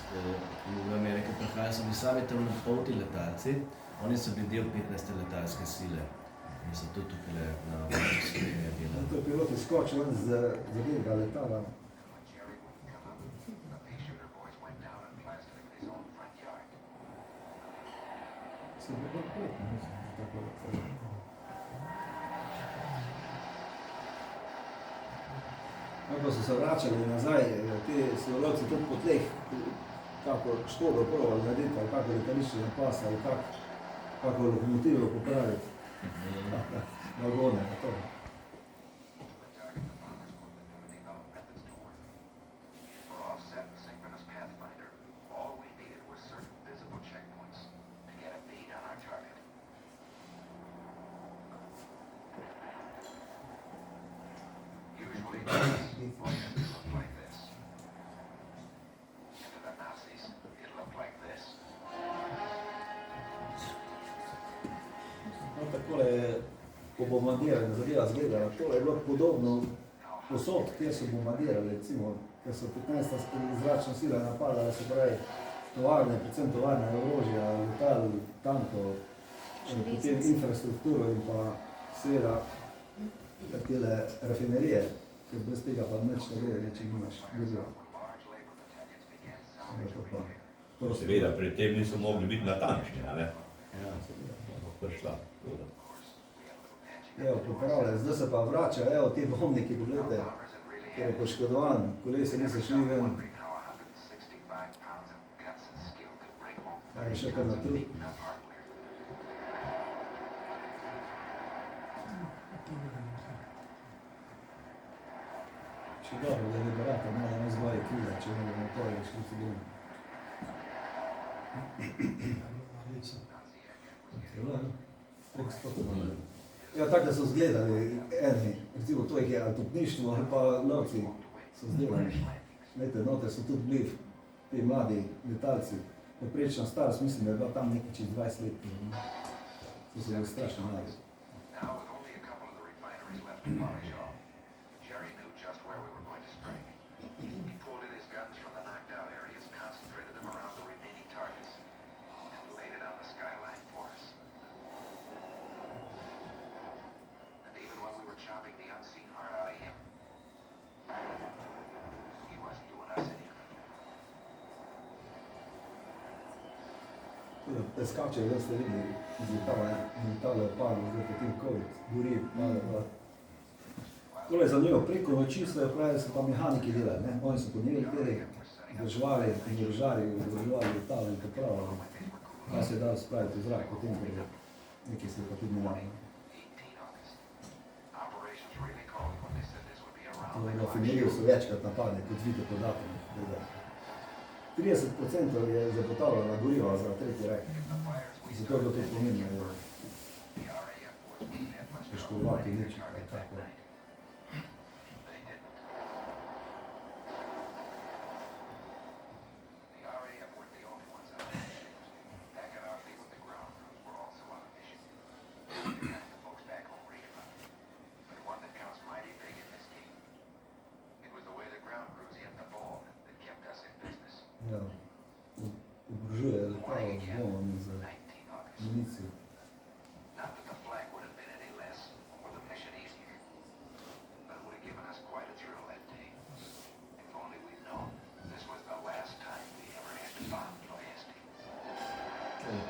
Amerike prihajali, so bili sami tam polti letalci, oni so bili del 15. letalske sile in so tudi tukaj na Sloveniji delali. To je pilot izskočil ven z tega letala. Se bi bilo prijetno, mislim, tako letalo. Ko so se vračali nazaj, ti sodelavci tudi po tleh, kako škodo probali narediti, ali kako letališče napasti, ali kako lokomotivo popraviti, vagone, to. Bombardiranje zadeva zgledala. To je bilo podobno posod, kjer so bombardirali, recimo, ker so 15. zračna sila napadala, se pravi, tovarne, predvsem tovarne orožja, letal, tankov, potem infrastrukturo in pa seveda tele rafinerije, ker brez tega pa nič ne gre, če nimaš drugo. Seveda, pred tem niso mogli biti natančni, a ne? Ja, Prišla. Evo, popravljajo, zdaj se pa vrača, evo, ti bombniki, pogledajte, ker je poškodovan, kolesi niso šli ven. Kaj je še kar na trud? Še dobro, da je liberator, malo ne zvaje krila, če ne bomo to je šli se doma. Ja, tako da so zgledali eni, recimo to jih je ali topništvo ali pa lovci so zgledali. Glejte, noter so tudi bili ti mladi letalci. Poprečna starost, mislim, da je bila tam nekaj čez 20 let. To so bili strašno mladi. Skače, da ste videli, izletale opalo, zdaj potem COVID, gori, malo. Tole za njo, preko noči so pa mehaniki delali, ne? Oni so podnevali tele, vzdrževali in vzdrževali letalo in popravljali. Kaj se je dalo spraviti v zrak, potem prije. Nekaj se je pa tudi nevarno. Rafinerijo so večkrat napadli, kot vidite podatke. 30% je zagotavljala goriva za tretji rek. Zato je bilo to pomembno, poškodovati nič, tako. Ja, obrožuje letalo z bombami za municijo.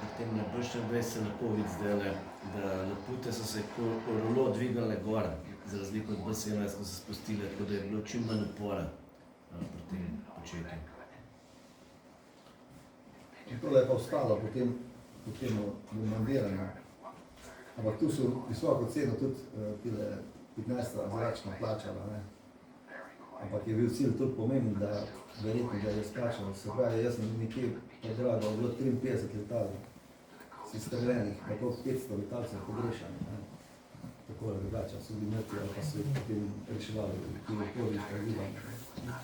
Potem na Brščan se lahko vidi zdajle, da Lapute so se rolo dvigale gor, za razliko od B17, ko so se spustile, tako da je bilo čim manj upora pri tem početju. Tole je pa ostalo potem bombardirano. Ampak tu so visoko ceno tudi tile 15 zračna plačala, ne. Ampak je bil cilj tudi pomemben, da verjetno, da je splačalo. Se pravi, jaz sem nekje podragal, bilo 53 letal sestreljenih, pa to 500 letalcev pogrešanih, ne. Tako drugače so bili mrtvi, ali pa so jih potem reševali v okolih pregibanja.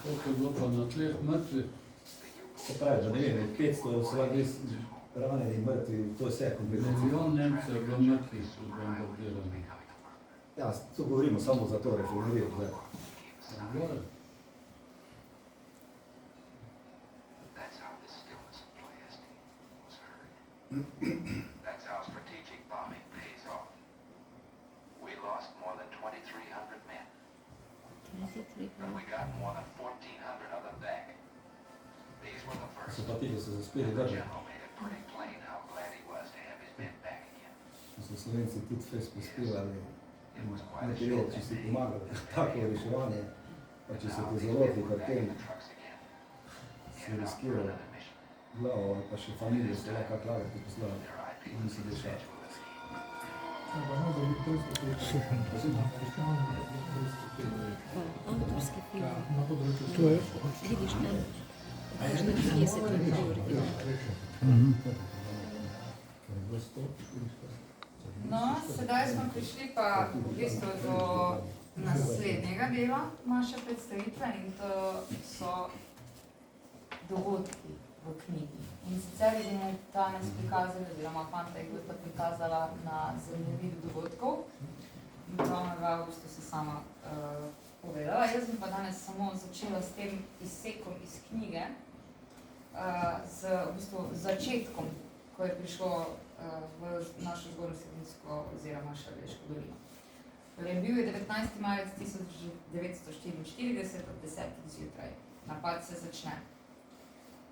Koliko je bilo pa na tleh mrtvi? Se pravi, da ne vem, 500 so res ranjeni, mrtvi, to je vse kombinacija. Milijon Nemcev je bilo mrtvih v bombardiranju. Ja, to govorimo samo za to rafinerijo zdaj. Gore. That's how strategic bombing pays off. We lost more than 2,300 men, but we got more than 1,400 of them back. These were the first. So pa ti, da so zaspeli The držati. general made it pretty plain how glad he was to have his men back again. So Slovenci tudi fest prispevali in nekaj reči, če si pomagali tako reševanje, pa če se te zaloti pri tem, si riskirali glavo ali pa še familijo se lahko lagar ti poslali in nisi rešali. Avtorski film. To je. Vidiš tam, kažne 50 No, sedaj smo prišli pa v bistvu do naslednjega dela naše predstavitve in to so dogodki v knjigi. In sicer bomo danes prikazali, oziroma fanta jih bosta prikazala na zanimivih dogodkov. Pravnega v bistvu se sama povedala. Jaz bom pa danes samo začela s tem izsekom iz knjige, z v bistvu začetkom, ko je prišlo v našo Zgornjo-Savinjsko oziroma Šaleško dolino. Torej, bil je 19. marec 1944 ob 10. zjutraj. Napad se začne.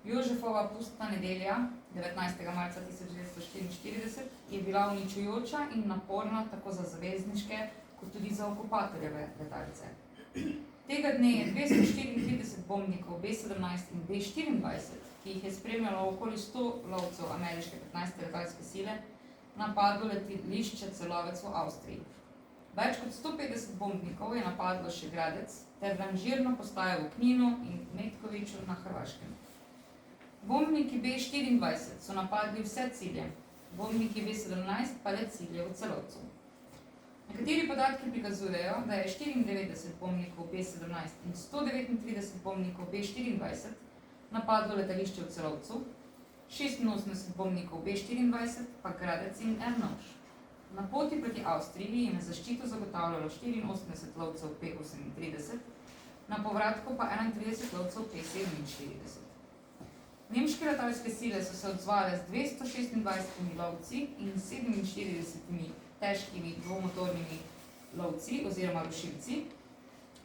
Jožefova pustna nedelja, 19. marca 1944, je bila uničujoča in naporna tako za zavezniške, kot tudi za okupatorjeve letalce. Tega dne je 234 bombnikov B-17 in B-24, ki jih je spremljalo okoli 100 lovcev ameriške 15. letalske sile, napadlo letališče Celovec v Avstriji. Več kot 150 bombnikov je napadlo še Gradec ter ranžirno postajo v Kninu in Metkoviču na Hrvaškem. Bombniki B-24 so napadli vse cilje, bombniki B-17 pa le cilje v Celovcu. Nekateri podatki prikazujejo, da je 94 bombnikov B-17 in 139 bombnikov B-24 napadlo letališče v Celovcu, 86 bombnikov B-24 pa Gradec in Ernoš. Na poti proti Avstriji jim je zaščito zagotavljalo 84 lovcev P-38, na povratku pa 31 lovcev P-47. Nemške letalske sile so se odzvale z 226 lovci in 47 težkimi dvomotornimi lovci oziroma rušilci,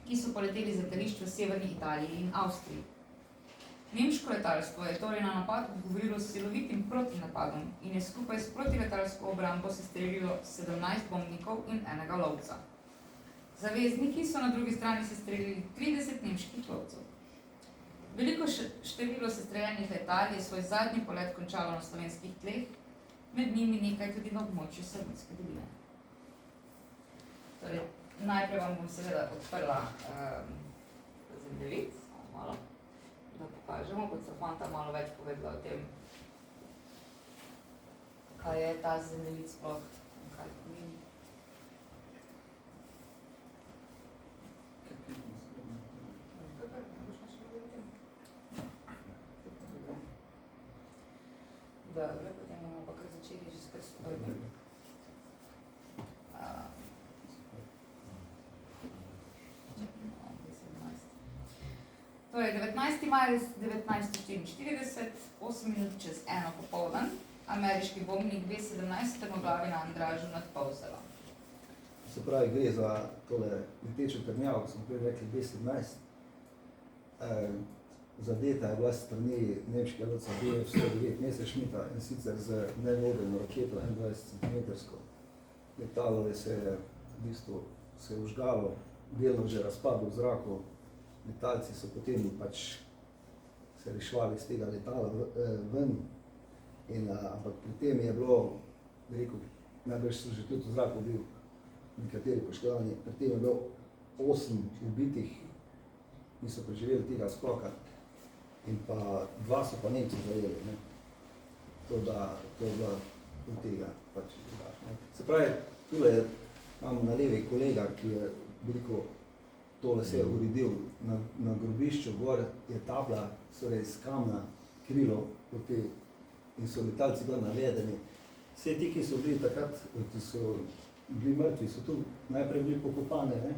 ki so poleteli z letališč v severni Italiji in Avstriji. Nemško letalstvo je torej na napad odgovorilo s silovitim protinapadom in je skupaj s protiletalsko obrambo sestrelilo 17 bombnikov in enega lovca. Zavezniki so na drugi strani sestrelili 30 nemških lovcev. Veliko število sestreljenih letal je svoj zadnji polet končalo na slovenskih tleh, med njimi nekaj tudi na območju Savinjske doline. Torej, najprej vam bom seveda odprla zemljevid, malo, da pokažemo, kot so fanta malo več povedala o tem, kaj je ta zemljevid sploh in kaj pomeni. Dobro, potem bomo pa kar začeli že skrat skupaj. Torej, 19. maj 1944, 8 minut čez 1 popoldan, ameriški bombnik B-17 strmoglavi na Andražu nad Polzelo. Se pravi, gre za tole letečo trnjavo, ko smo prej rekli B-17. Zadeta je bila strani nemškega lovca Bf-109 Messerschmitta in sicer z nevodeno raketo 21 cm. Letalo se je v bistvu užgalo, delno že razpadlo v zraku. Letalci so potem pač se rešvali iz tega letala ven, ampak pri tem je bilo, rekel, najbrž so že tudi v zraku bil nekateri poškodovani, pri tem je bilo 8 ubitih, niso preživeli tega skoka in pa 2 so pa Nemci zajeli. Ne. To je bila od tega pač drugače. Se pravi, tule imamo na levi kolega, ki je veliko tole se je uredil na grobišču, gor je tabla, torej iz kamna, krilo in so letalci bili navedeni. Vse ti, ki so bili takrat, ki so bili mrtvi, so tu najprej bili pokopane, ne?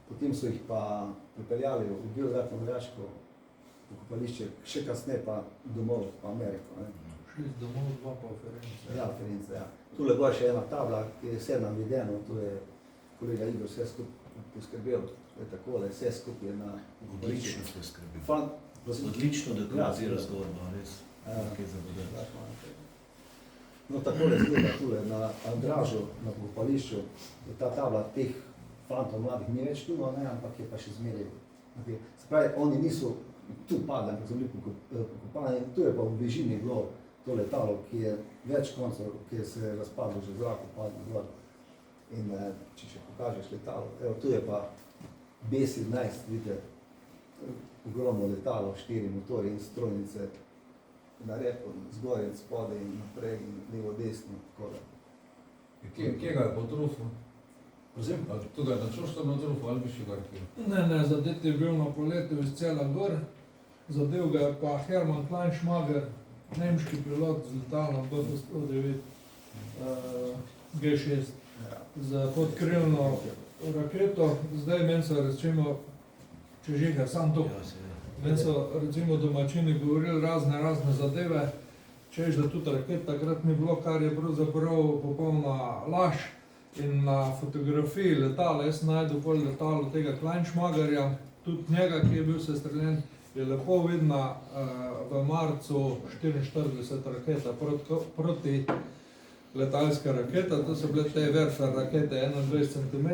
Potem so jih pa pripeljali v Beograd-Vojaško pokopališče, še kasneje pa domov v Ameriko. Ne? Šli z domov, 2 pa v Ference. Ja, Ference, ja. Tule je bila še ena tabla, ki je vse navedeno, tu je kolega Igor vse skupaj poskrbel, je takole, vse skupaj je na Odlično ste skrbeli. Odlično dokumentira zgodba, res. Nekaj zavedati. No, takole zgleda tule na Andražu, na pokopališču, je ta tabla teh fantov mladih ni več tu, ne, ampak je pa še zmeraj. Se pravi, oni niso tu padli, ampak so bili pokopani, tu je pa v bližini bilo to letalo, ki je več koncev, ki se je razpadlo že v zraku, padlo gor. In če še pokažeš letalo, evo, tu je pa B-17, vidite, ogromno letalo, 4 motorje in strojnice, na repu, zgoraj in spodaj in naprej in levo, desno, tako da. Kje ga je potrufil? Prosim? Tu ga je na Čoštano trufil ali bi še ga kje? Ne, zadet je bil na poletu iz cela gor, zadev ga je pa Hermann Kleinschmager, nemški pilot z letalom Bf-109 G6 z podkrilno raketo. Zdaj meni so recimo, če žiga, sam to, meni so recimo domačini govorili razne zadeve, češ da tudi raket takrat ni bilo, kar je pravzaprav popolna laž. In na fotografiji letala, jaz najdu pol letalo tega Kleinschmagerja, tudi njega, ki je bil sestreljen, je lepo vidna v marcu 44 raketa proti letalska raketa, to so bile te Werfer rakete 21 cm.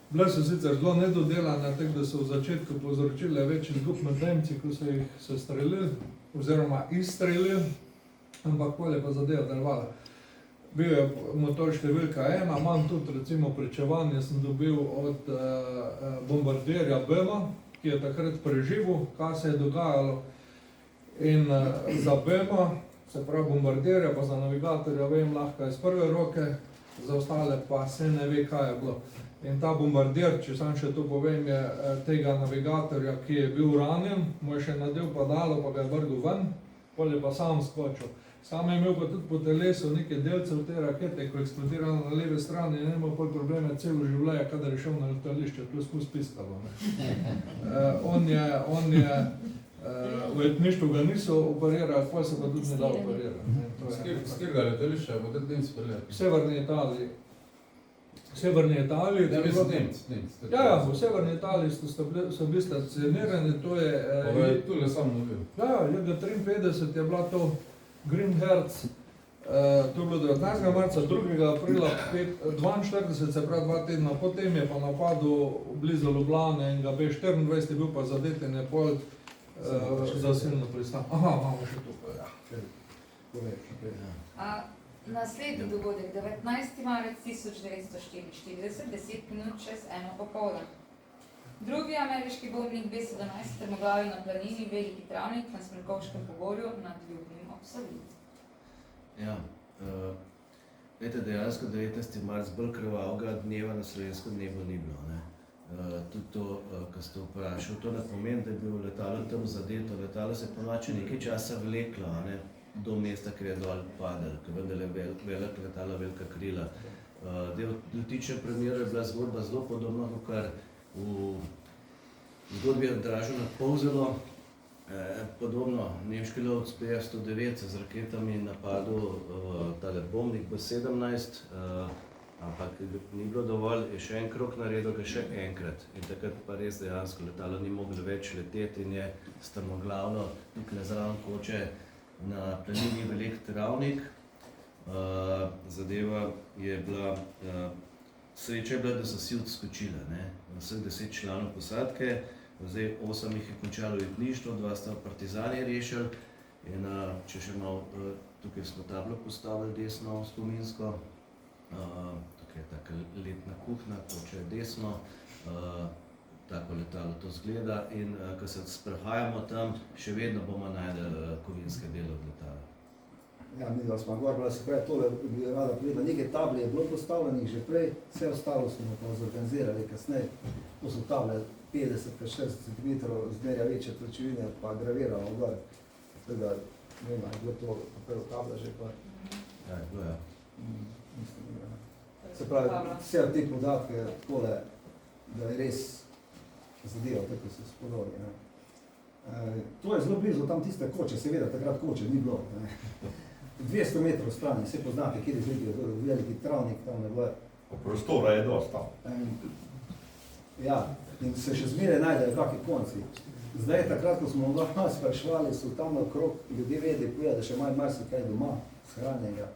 Bile so sicer zelo nedodelane, tako da so v začetku povzročile več izgub med Nemci, ko so jih sestrelili, oziroma izstrelili, ampak pol je pa zadeva delovala. Bil je motor številka 1, imam tudi recimo pričevanje, sem dobil od bombardirja Bema, ki je takrat preživel, kaj se je dogajalo. In za Bema, se pravi bombardirja, pa za navigatorja vem lahko iz prve roke, za ostale pa se ne ve, kaj je bilo. In ta bombardir, če sam še to povem, je tega navigatorja, ki je bil ranjen, mu je še nadel padalo, pa ga je vrgel ven, pol je pa sam skočil. Sam je imel pa tudi po telesu nekaj delcev te rakete, ko je eksplodirala na leve strani in imel pol probleme celo življenje, kadar je šel na letališče, plus piskalo. On je v letništvu ga niso operirali, pol se pa tudi ne da operirati. Z kjerega letališča je potem tem speljati? V severni Italiji. severni Italiji. Ne, to je mislim, bilo- Nemci. Ja, v severni Italiji so bili stacionirani, to je... Tule sam dobil. Ja, leta 53 je bila to Green Hertz, to je bilo 19. marca, 2. aprila 42, se pravi 2 tedna potem je pa napadel blizu Ljubljane in ga B24 je bil pa zadet in je pol zasilno pristal. Aha, imamo še tukaj, ja. Naslednji dogodek, 19. marec 1944, 10 minut čez 1 popoldan. Drugi ameriški bombnik B-17 strmoglavil na planini Veliki Travnik na Smrekovškem pogorju nad Ljubnim ob Savinji. Ja, glede, dejansko 19. marc bolj krvavega dneva na slovenskem nebu ni bilo. Ne? Tudi to, kar ste vprašali, to ne pomeni, da je bilo letalo tam zadeto. Letalo se je ponoči nekaj časa vleklo, ne? Do mesta, kjer je dol padel, ker vendar je velik letalo, velika krila. V dotičnem primeru je bila zgodba zelo podobna, kar v zgodbi je Dražena Polzelo. Podobno, nemški lovec PF-109 z raketami napadel tale bombnik B-17, ampak ni bilo dovolj, je še en krog naredil, ga še enkrat. In takrat pa res dejansko letalo ni moglo več leteti in je strmoglavno tukaj zraven Koče na planini Veliki Travnik. Zadeva je bila, sreča je bila, da so si odskočile, ne? Vseh 10 članov posadke, zdaj 8 jih je končalo jetništvo, 2 sta partizani rešili in če še malo, tukaj smo tablo postavili desno spominsko, tukaj je taka letna kuhna, Koče je desno, tako letalo to zgleda in ko se sprehajamo tam, še vedno bomo najdeli kovinske dele od letala. Ja, mi da smo gor, se pravi, tole bi rada povedala, nekaj tabli je bilo postavljenih že prej, vse ostalo smo pa zorganizirali kasneje. To so table 50-60 cm, zmerja večje pločevine, pa graviramo gor. Tega, ne vem, je bilo to prvo tabla že pa... Ja, je bilo, ja. Mislim, ja. Se pravi, vse te podatke takole, da je res zadeva, tako se spodobni. To je zelo blizu tam tiste Koče, seveda takrat Koče ni bilo. 200 metrov strani, vse poznate, kjer je zvedel, Veliki Travnik, tam je bilo. Prostora je dosta. Ja, in se še zmeraj najdejo kakšni konci. Zdaj, takrat, ko smo vas spraševali, so tam okrog ljudje vedeli, da še imajo marsikaj doma shranjenega.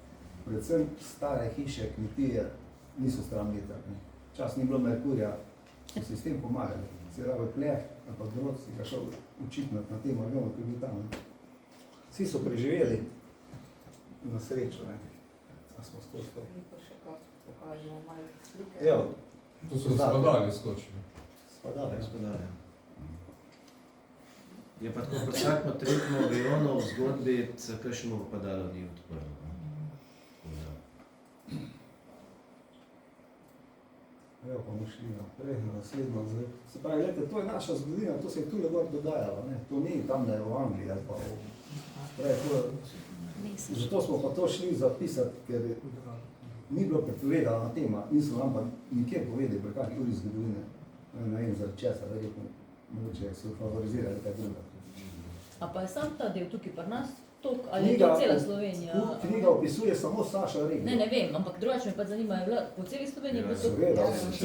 Predvsem stare hiše, kmetije, niso stran metra. Čas ni bilo Merkurja, so si s tem pomagali. Si rabe pleh, ali pa drog, si ga šel učiti na tem avionu, ki je bil tam. Vsi so preživeli na srečo, ne. A smo skozi to. Pa še kako pokažemo malo slike. Evo, To so spadali skočili. spadali. Gospodarja. Je pa tako, pri vsakem tretjem avionu v zgodbi se kakšnemu padalo ni odprlo. Evo, pa bomo šli naprej, na naslednjo. Se pravi, gledajte, to je naša zgodovina, to se je tule gor dodajalo, ne. To ni tam v Angliji ali pa zato smo pa to šli zapisati, ker ni bilo prepovedana tema, niso nam pa nikjer povedali, pri kakšni uri zgodovine. Ne vem, zaradi česa, verjetno, mogoče so favorizirali kaj druga. A pa je sam ta del tukaj pri nas, ali je to cela Slovenija? Knjiga opisuje samo Saša regijo. Ne vem, ampak drugače me pa zanima, je bila po celi Sloveniji bilo to? Seveda,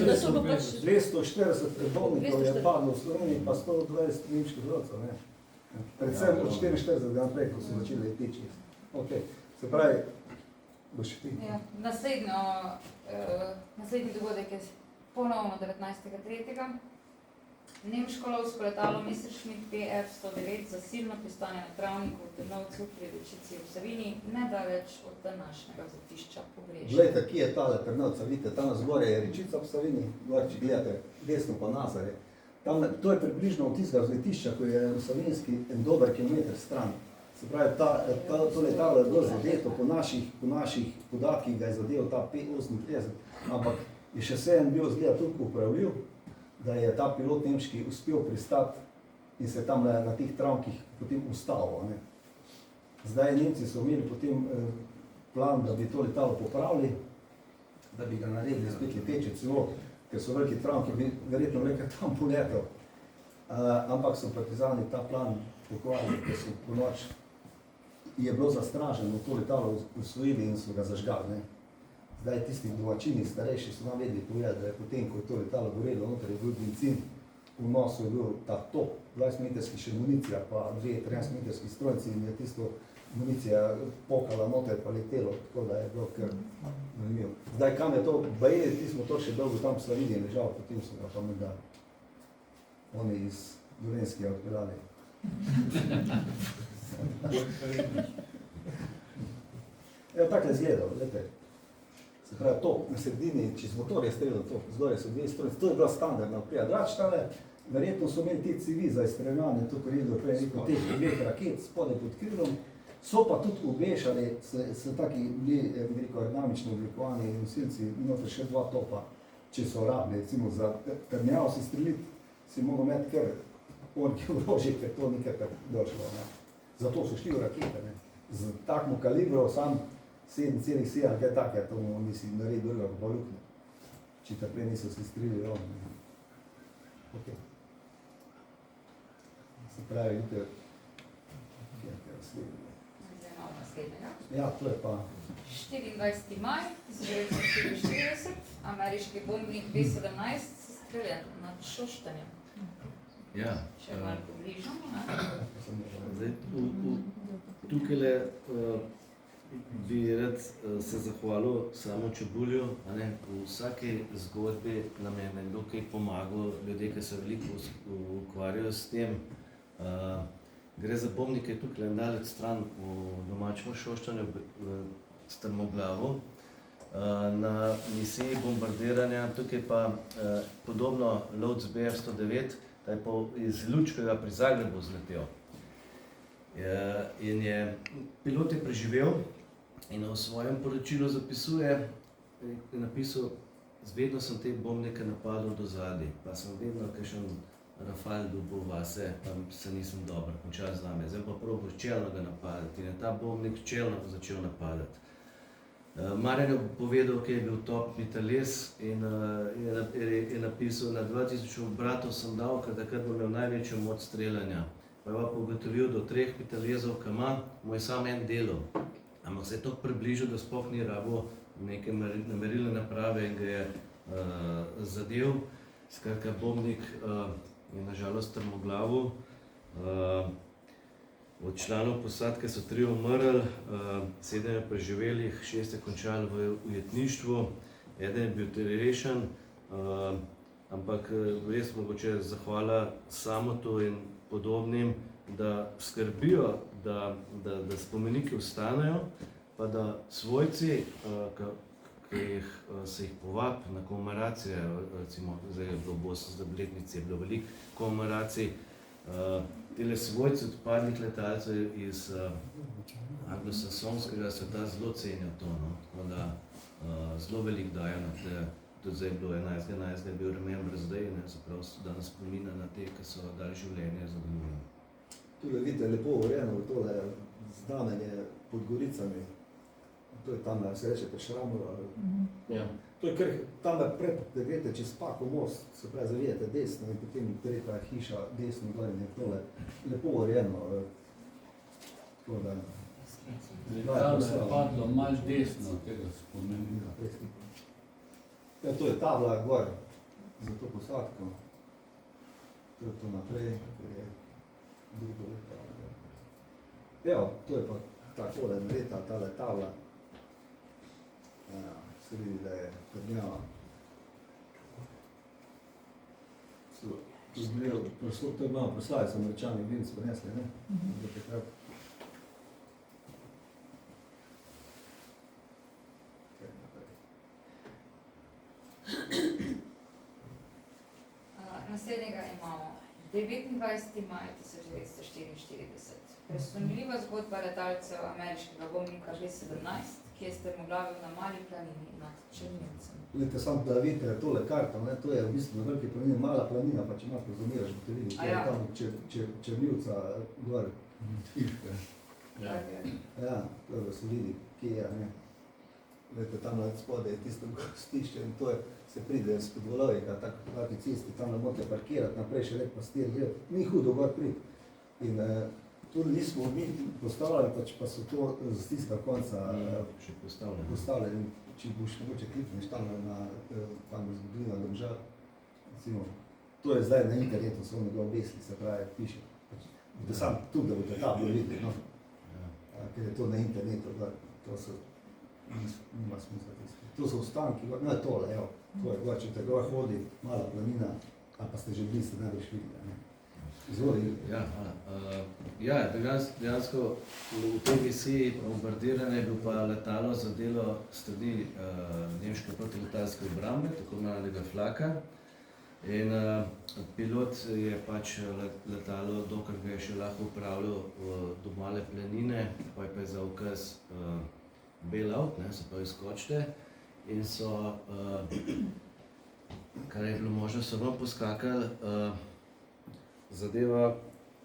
Da so bilo pač... 240 bolnikov je padlo v Sloveniji, pa 120 nemških rodcev, ne. Predvsem od 44 naprej, ko so začeli teči. Ok, se pravi, boš ti. Ja, naslednji dogodek je ponovno 19.3. Nemško lovsko letalo Messerschmitt PF-109 zasilno pristane na Travniku v Trnovcu pri Rečici v Savinji, nedaleč od današnjega zatišča Pobrežje. Glejte, kje je tale Trnovca, vidite, tam zgoraj je Rečica v Savinji, gor, če gledate, desno pa Nazare. Tam, to je približno od tistega zletišča, ko je v Savinjski en dober kilometer stran. Se pravi, to letalo je bilo zadeto, po naših podatkih ga je zadeval ta P-58, ampak je še vse en bil zgleda toliko upravljiv, da je ta pilot nemški uspel pristati in se tam na teh travnikih potem ustavil. Ne. Zdaj Nemci so imeli potem plan, da bi to letalo popravili, da bi ga naredili spet leteče celo, ker so veliki travniki, bi verjetno nekaj tam poletel. Ampak so partizani ta plan pokvarili, ker so po noč je bilo zastraženo, to letalo usvojili in so ga zažgali. Ne. Zdaj tisti domačini, starejši so nam vedeli povedati, da je potem, ko je to letalo gorelo, noter je bil benzin, v nosu je bil ta top, 20-metrski še municija, pa 2-13-metrski strojci in je tisto municija pokala noter pa letelo, tako da je bilo kar zanimivo. Zdaj, kam je to, baje, ti smo to še dolgo tam slavili in ležal, potem so ga pa med dali. Oni iz Dolenskega odpeljali. Evo, tako je izgledal, gledajte. Se pravi, to na sredini, čez motor je streljal to, zgoraj so dve strojci, to je bila standardna oprema. Drugače tale, verjetno so imeli te civi za izstreljevanje, to, kar je bilo prej rekel, teh dveh raket spodaj pod krilom, so pa tudi obešali, so taki bili, bi rekel, aerodinamično oblikovani nosilci, noter še 2 topa, če so rabili, recimo za trnjavo si streljiti, si mogel imeti kar orki orožje, ker to nikaj tak došlo, ne. Zato so šli v rakete, ne. Z takmo kalibrov sam 7,7, kaj take, to nisi naredil drugega, pa lukne. Če te prej niso si strili rovno. Ok. Se pravi, vidite, kaj sledimo. Zdaj imamo naslednjega. Ja, to je pa 24. maj 1944, ameriški bombnik B-17 sestreljen nad Šoštanjem. Ja, Še malo pobližamo, ne? zdaj, tukajle bi rad se zahvalil samo Čebulju, a ne, v vsaki zgodbi nam je nekdo kaj pomagal, ljudje, ki se veliko ukvarjajo s tem. Gre za bombnike tukaj daleč stran v domačem Šoštanju, v Strmoglavu, na misiji bombardiranja, tukaj pa podobno lovc BF-109, da je pa iz Lučkega pri Zagrebu zletel. In je pilot je preživel in v svojem poročilu zapisuje, je napisal, vedno sem te bombnike napadal do zadaj, pa sem vedno kakšen Rafal dobil vase, pa se nisem dobro končal z nami. Zdaj pa probil čelno ga napadati in je ta bombnik čelno začel napadati. Marjan je povedal, kaj je bil top mitraljez in je napisal, na 2000 obratov sem dal, ker takrat bom imel največjo moč streljanja. Pa je pa ugotovil, do 3 mitraljezov, ki ima, mu je samo en delal. Ampak se je toliko približal, da sploh ni rabil neke merilne naprave in ga je zadev. Skratka, bombnik je nažalost strmoglavil. Od članov posadke so 3 umrli, 7 je preživelih, 6 je končali v ujetništvu, 1 je bil rešen, ampak res mogoče zahvala Samotu in podobnim, da skrbijo, da spomeniki ostanejo, pa da svojci, ki se jih povabi na komemoracije, recimo zdaj je bilo v obletnici, je bilo veliko komemoracij, tele svojci odpadnih letalcev iz anglosaksonskega sveta zelo cenijo to, no? Tako da zelo veliko dajo na te, tudi zdaj je bilo 11.11. je bil Remembrance Day, ne, zapravo da nas spomina na te, ki so dali življenje za domovino. Tule vidite lepo urejeno, tole znamenje pod Goricami. To je tam, se reče, Šramova. Ja. To je kar tam pred, da greste čez Pako most, se pravi, zavijete desno in potem tretja hiša desno gor in je tole lepo urejeno. Tako da... Letalo je padlo malo desno od tega spomenika. Ja, to je tabla gor za to posadko. To je to naprej, ker je drugo letalo. Evo, to je pa takole nareta, tale tabla. Se vidi, da je trnjava. To je malo proslavi, so Američani Vinc prinesli, ne? Do takrat. Naslednjega imamo 29. maj 1944. Presunljiva zgodba letalcev ameriškega bombnika B-17, ki je strmoglavil na Mali planini nad Črnilcem. Vidite, samo da vidite tole karto, ne? To je v bistvu na veliki planini, mala planina, pa če malo pozumiraš, boste videli, to je tam Črnilca gor. Tiška. Ja, da se vidi, kje je, ne. Vidite, tam na spodaj je tisto gostišče in to je, se pride spod Volovika, taki cesti, tam ne morate parkirati, naprej še lepo pastir, ni hudo gor priti. In to nismo mi postavljali, pač pa so to z tistega konca Še postavljeno. postavljali. Če boš mogoče klikneš tam na tam zgodovina Domžal, recimo, to je zdaj na internetu, so oni ga obesili, se pravi, piše. Da sam tu, da boste tablo videli, no. Ker je to na internetu, da to so, nima smisla tisti. To so ostanki, no je tole, evo, to je gor, če te gor hodi, mala planina, ali pa ste že bili, ste najbolj videli, ne. Izvoli. Ja, hvala. Ja, dejansko v tej misiji bombardiranja je bil pa letalo zadelo strani nemške protiletalske obrambe, tako imenovanega flaka. In pilot je pač letalo, dokler ga je še lahko upravljal do Male planine, pa je za ukaz bail out, se pravi skočite. In so, kar je bilo možno, so vam poskakali. Zadeva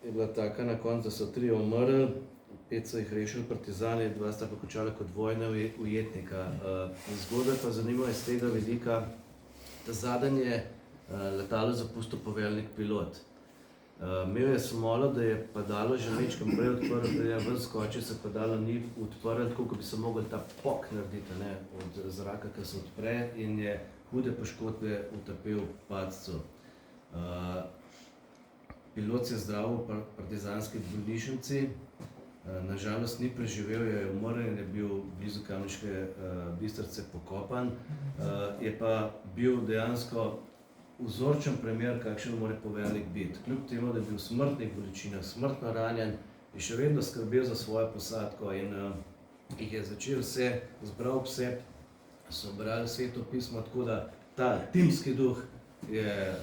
je bila taka na koncu, da so 3 umrli, 5 so jih rešili partizani, 2 sta pa končala kot vojna ujetnika. Zgodba pa zanimiva iz tega vidika, da zadnje letalo zapustil poveljnik pilot. Imel je smolo, da je padalo že mečkam prej odprl, da je ven skočil, se padalo ni odprl, tako kot bi se mogli ta pok narediti, ne, od zraka, ki se odpre, in je hude poškodbe utrpel padcu. Pilot se je zdravil v partizanski bolnišnici, nažalost ni preživel, je umrl in je bil blizu Kamniške Bistrice pokopan. Je pa bil dejansko vzorčen primer, kakšen mora poveljnik biti. Kljub temu, da je bil v smrtnih bolečinah, smrtno ranjen, je še vedno skrbel za svojo posadko in jih je začel vse, zbral vse, so brali Sveto pismo, tako da ta timski duh je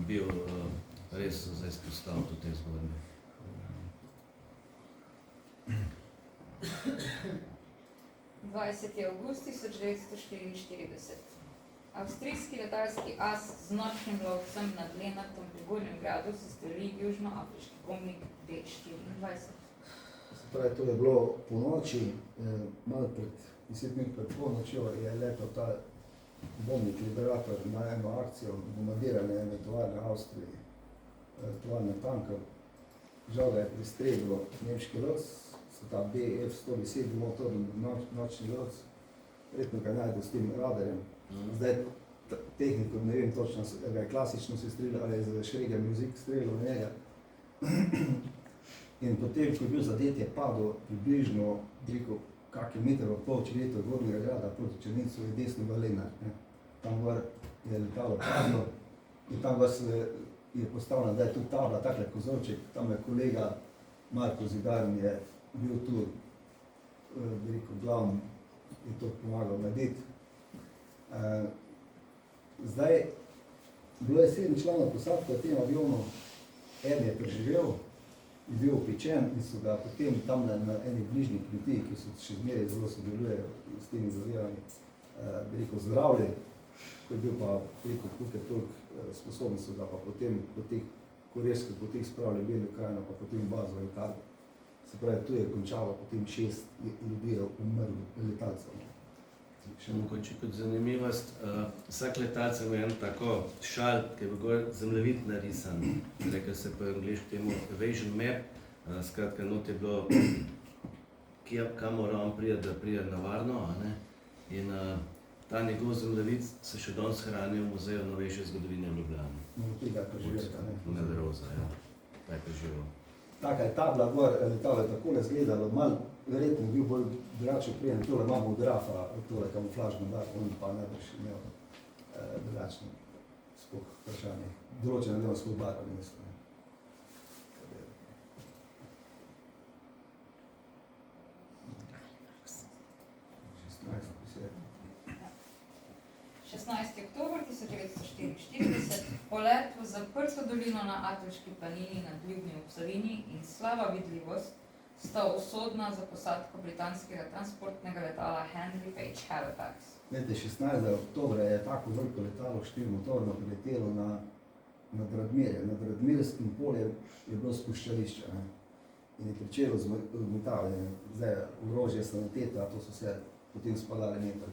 bil res za izpostaviti v tej zgodbi. Avgust 1944. Avstrijski letalski as z nočnim lovcem nad Lenartom pri Gornjem gradu sestreli južnoafriški bombnik B-24. Se pravi, to je bilo po noči, malo pred 10 minut pred polnočjo je letel ta bombnik Liberator na eno akcijo bombardiranja ene tovarne Avstriji, tovarne tankov. Žal ga je pristreglo nemški lovc, so ta BF-110 motorni nočni lovc, verjetno ga najde s tem radarjem. Zdaj tehniko, ne vem točno, ga je klasično se streljal, ali je za Šrega Music streljal v njega. In potem, ko je bil zadet, je padel približno, rekel, kak je meter v pol, če leto Gornjega grada proti Črnicu je desno v Lenart. Tam gor je letalo padlo in tam gor se je postavljena, da je tudi tabla, takle kozorček, tam je kolega Marko Zidarn je bil tu, bi rekel, glavni je to pomagal narediti. Zdaj, bilo je 7 članov posadke v tem avionu, en je preživel, je bil opečen in so ga potem tam na eni bližnji kmetiji, ki so še zmeraj zelo sodelujejo s temi zadevami, bi rekel, zdravili, ko je bil pa, rekel, koliko je toliko sposobni, so ga pa potem po teh korejskih poteh spravili v Belo krajino, pa potem bazo v Italiji. Se pravi, tu je končalo potem 6 ljudi umrli letalcev. Še mogoče kot zanimivost, vsak letalec ima en tako šal, ki je bil gor zemljevid narisan, rekel se po angliško temu Evasion Map, skratka, not je bilo, kam mora on priti, da pride na varno, in ta njegov zemljevid se še danes hrani v muzeju novejše zgodovine v Ljubljani. Tega preživeta, ne? Nederoza, ja, ta je preživel. Taka je tabla gor, letalo je takole izgledalo, malo verjetno bil bolj drugače prijem, tole imamo grafa, tole kamuflažno bar, on pa najbrž imel drugačno sploh vprašanje. Določeno delo sploh barva mesto. Oktober 1944, polet v zaprto dolino na Atovški planini nad Ljubnjo v Savinji in slaba vidljivost sta usodna za posadko britanskega transportnega letala Henry Page Halifax. 16. oktobra je tako veliko letalo 4-motorno priletelo nad Radmirje. Nad Radmirskim poljem je bilo spuščališče in je pričelo zmetavljanje. Zdaj orožje, saniteta, to so se potem spadali meter.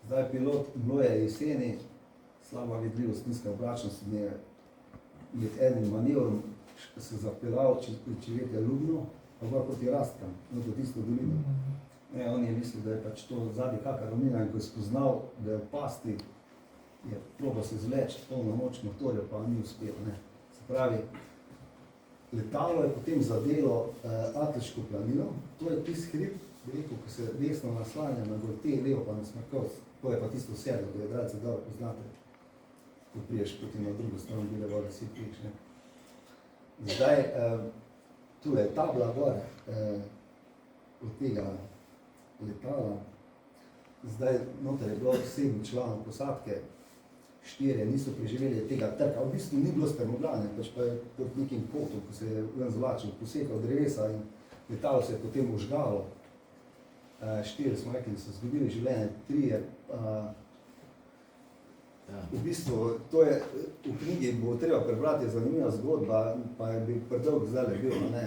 Zdaj pilot, bilo je jeseni, slaba vidljivost, nizka oblačnost in je med enim manevrom se zapeljal, če vete, Ljubno, pa gor proti Rastkam, no to tisto dolino. Ne, on je mislil, da je pač to zadnji kakar ravnina in ko je spoznal, da je v pasti, je probal se izvleči polno moč motorja, pa ni uspel, ne. Se pravi, letalo je potem zadelo Atleško planino, to je tisti hrib, bi rekel, ko se desno naslanja na Gorte, levo pa na Smrkovc, to je pa tisto sedlo, da je dralce dobro poznate, ko priješ potem na drugo stran Bile vode, si priješ, ne. Zdaj, tu je tabla gor od tega letala. Zdaj, noter je bilo 7 članov posadke, 4 niso preživeli tega trka. V bistvu ni bilo strmoglavljenje, pač pa je pod nekim kotom, ko se je ven zvlačil, posekal drevesa in letalo se je potem užgalo. 4 smo rekli, da so izgubili življenje, 3 v bistvu, to je, v knjigi bo treba prebrati, je zanimiva zgodba, pa je bil predolg zdaj bil, ne.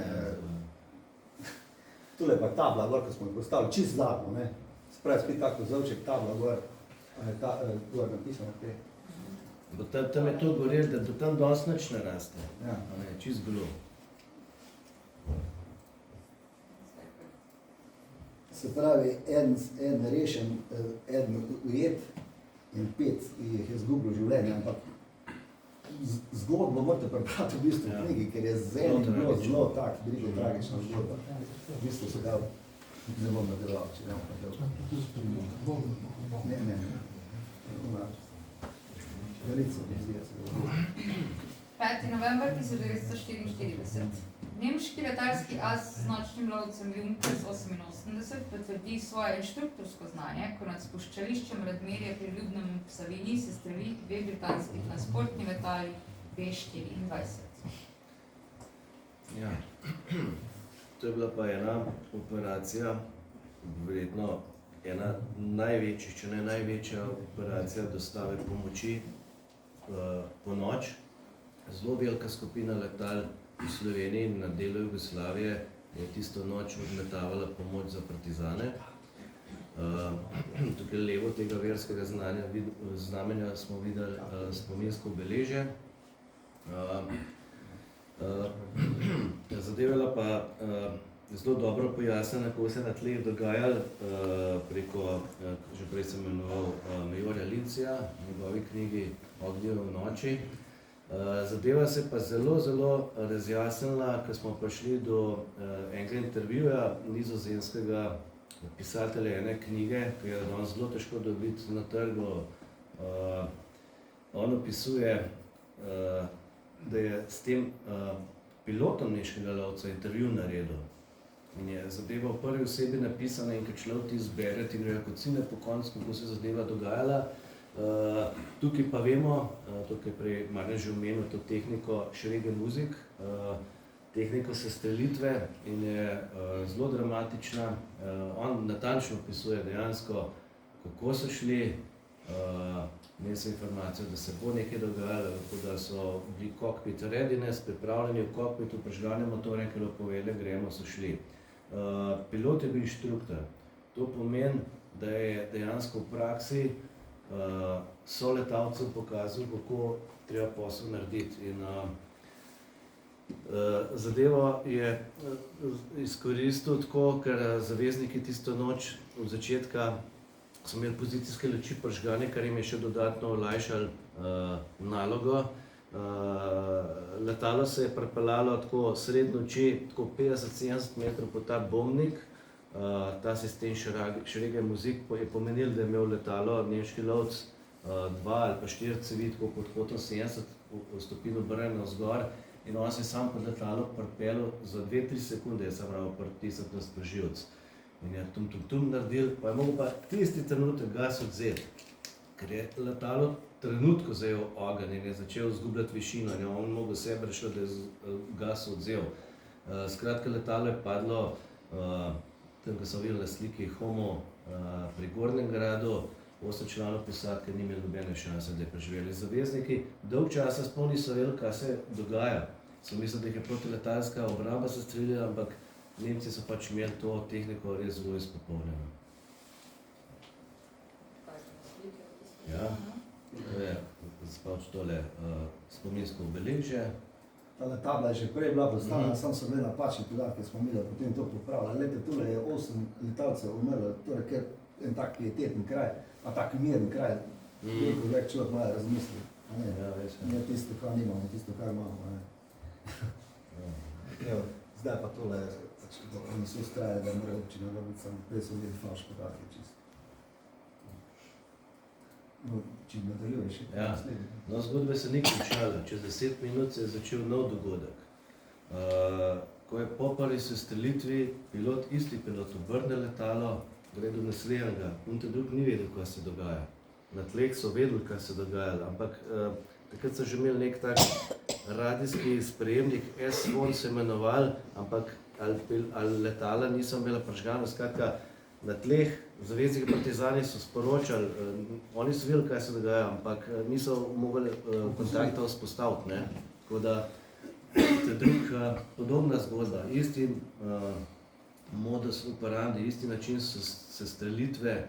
Tule pa tabla gor, ko smo jih postavili, čist zadnjo, ne. Spravi spet tako zavček, tabla gor, gor napisano te. Tam je to gorel, da do tam danes nič ne raste. Ja. Čist golo. Se pravi, en rešen, en ujet in 5 jih je izgubil življenje, ampak zgodbo morate prebrati v bistvu v knjigi, ker je zelo tak, brigo tragična zgodba. V bistvu se ga ne bom nadaljeval, če ne bom nadaljeval. Ne. Velico, vizija se ga. 5. november 1944. Nemški letalski as z nočnim lovcem Junkers 88 potvrdi svoje inštruktorsko znanje, ko nad spuščališčem Radmirje pri Ljubnem v Savinji se streli 2 britanski transportni letali B-24. Ja. To je bila pa ena operacija, verjetno ena največjih, če ne največja operacija dostave pomoči po noč. Zelo velika skupina letal v Sloveniji in na delu Jugoslavije je tisto noč odletavala pomoč za partizane. Tukaj levo tega verskega znamenja smo videli spominsko obeležje. Zadeva pa zelo dobro pojasnjena, kako se na tleh dogajalo preko, že prej sem imenoval Majorja Lincija, v njegovi knjigi Ognjev v noči. Zadeva se pa zelo razjasnila, ko smo prišli do enega intervjuja nizozemskega pisatelja ene knjige, ki je danes zelo težko dobiti na trgu. On opisuje, da je s tem pilotom nemškega lovca intervju naredil. In je zadeva v prvi osebi napisana in ko človek ti izbere, ti grejo kocine po koncu, kako se zadeva dogajala. Tukaj pa vemo, tukaj prej Marjan že omenil to tehniko Schregel Musik, tehniko sestrelitve in je zelo dramatična. On natančno opisuje dejansko, kako so šli, imeli so informacijo, da se bo nekaj dogajalo, da so bili kokpit readiness, pripravljeni v kokpitu, prižgane motorje, ki lahko povedali, gremo, so šli. Pilot je bil inštruktor. To pomeni, da je dejansko v praksi so letalcev pokazal, kako treba posel narediti. In zadevo je izkoristil tako, ker zavezniki tisto noč od začetka so imeli pozicijske luči prižgane, kar jim je še dodatno olajšalo nalogo. Letalo se je pripeljalo tako sred noči, tako 50-70 metrov po ta bombnik. Ta sistem Schregel Musik je pomenil, da je imel letalo nemški lovc 2 ali pa 4 cevi, tako pod hotom 70 stopinj obrnjeno navzgor in on se je sam pod letalo pripeljal za 2-3 sekunde, je sam prav pritisnil na sprožilec. In je tum naredil, pa je mogel pa tisti trenutek gas odzeti, ker je letalo trenutko zajel ogenj in je začel izgubljati višino in je on mogel sebe rešiti, da je gas odzel. Skratka, letalo je padlo tam, ko so videli na sliki Homo pri Gornjem gradu, 8 članov posadke ni imeli nobene šanse, da je preživeli. Zavezniki dolg časa sploh niso vedeli, kaj se dogaja. So mislili, da jih je protiletalska obramba sestrelila, ampak Nemci so pač imeli to tehniko res zelo izpopolnjeno. Ja, to je pač tole spominsko obeležje. Ta tabla je že prej bila postavljena, samo so bile napačne podatke, smo imeli, potem to popravili. Lete, tule je 8 letalcev umrlo, torej ker en tak pieteten kraj, a tak miren kraj, veliko več človek malo razmisli. Ne tisto, kar nimamo, tisto, kar imamo. Zdaj pa tole, oni so ustrajali, da mora občina dobiti samo, prej so imeli falš podatke čisto. No, če nadaljuješ, je Ja. naslednji. No, zgodba se ni končala. Čez 10 minut se je začel nov dogodek. Ko je po prvi sestrelitvi isti pilot obrne letalo, gre do naslednjega. Unte drug ni vedel, kaj se dogaja. Na tleh so vedeli, kaj se dogaja, ampak takrat so že imeli nek tak radijski sprejemnik, S-phone se imenoval, ampak ali letala niso imela prižgano, skratka, na tleh zavezniki partizani so sporočali, oni so videli, kaj se dogaja, ampak niso mogli kontakta vzpostaviti, ne. Tako da, te drug, podobna zgodba, isti modus operandi, isti način sestrelitve,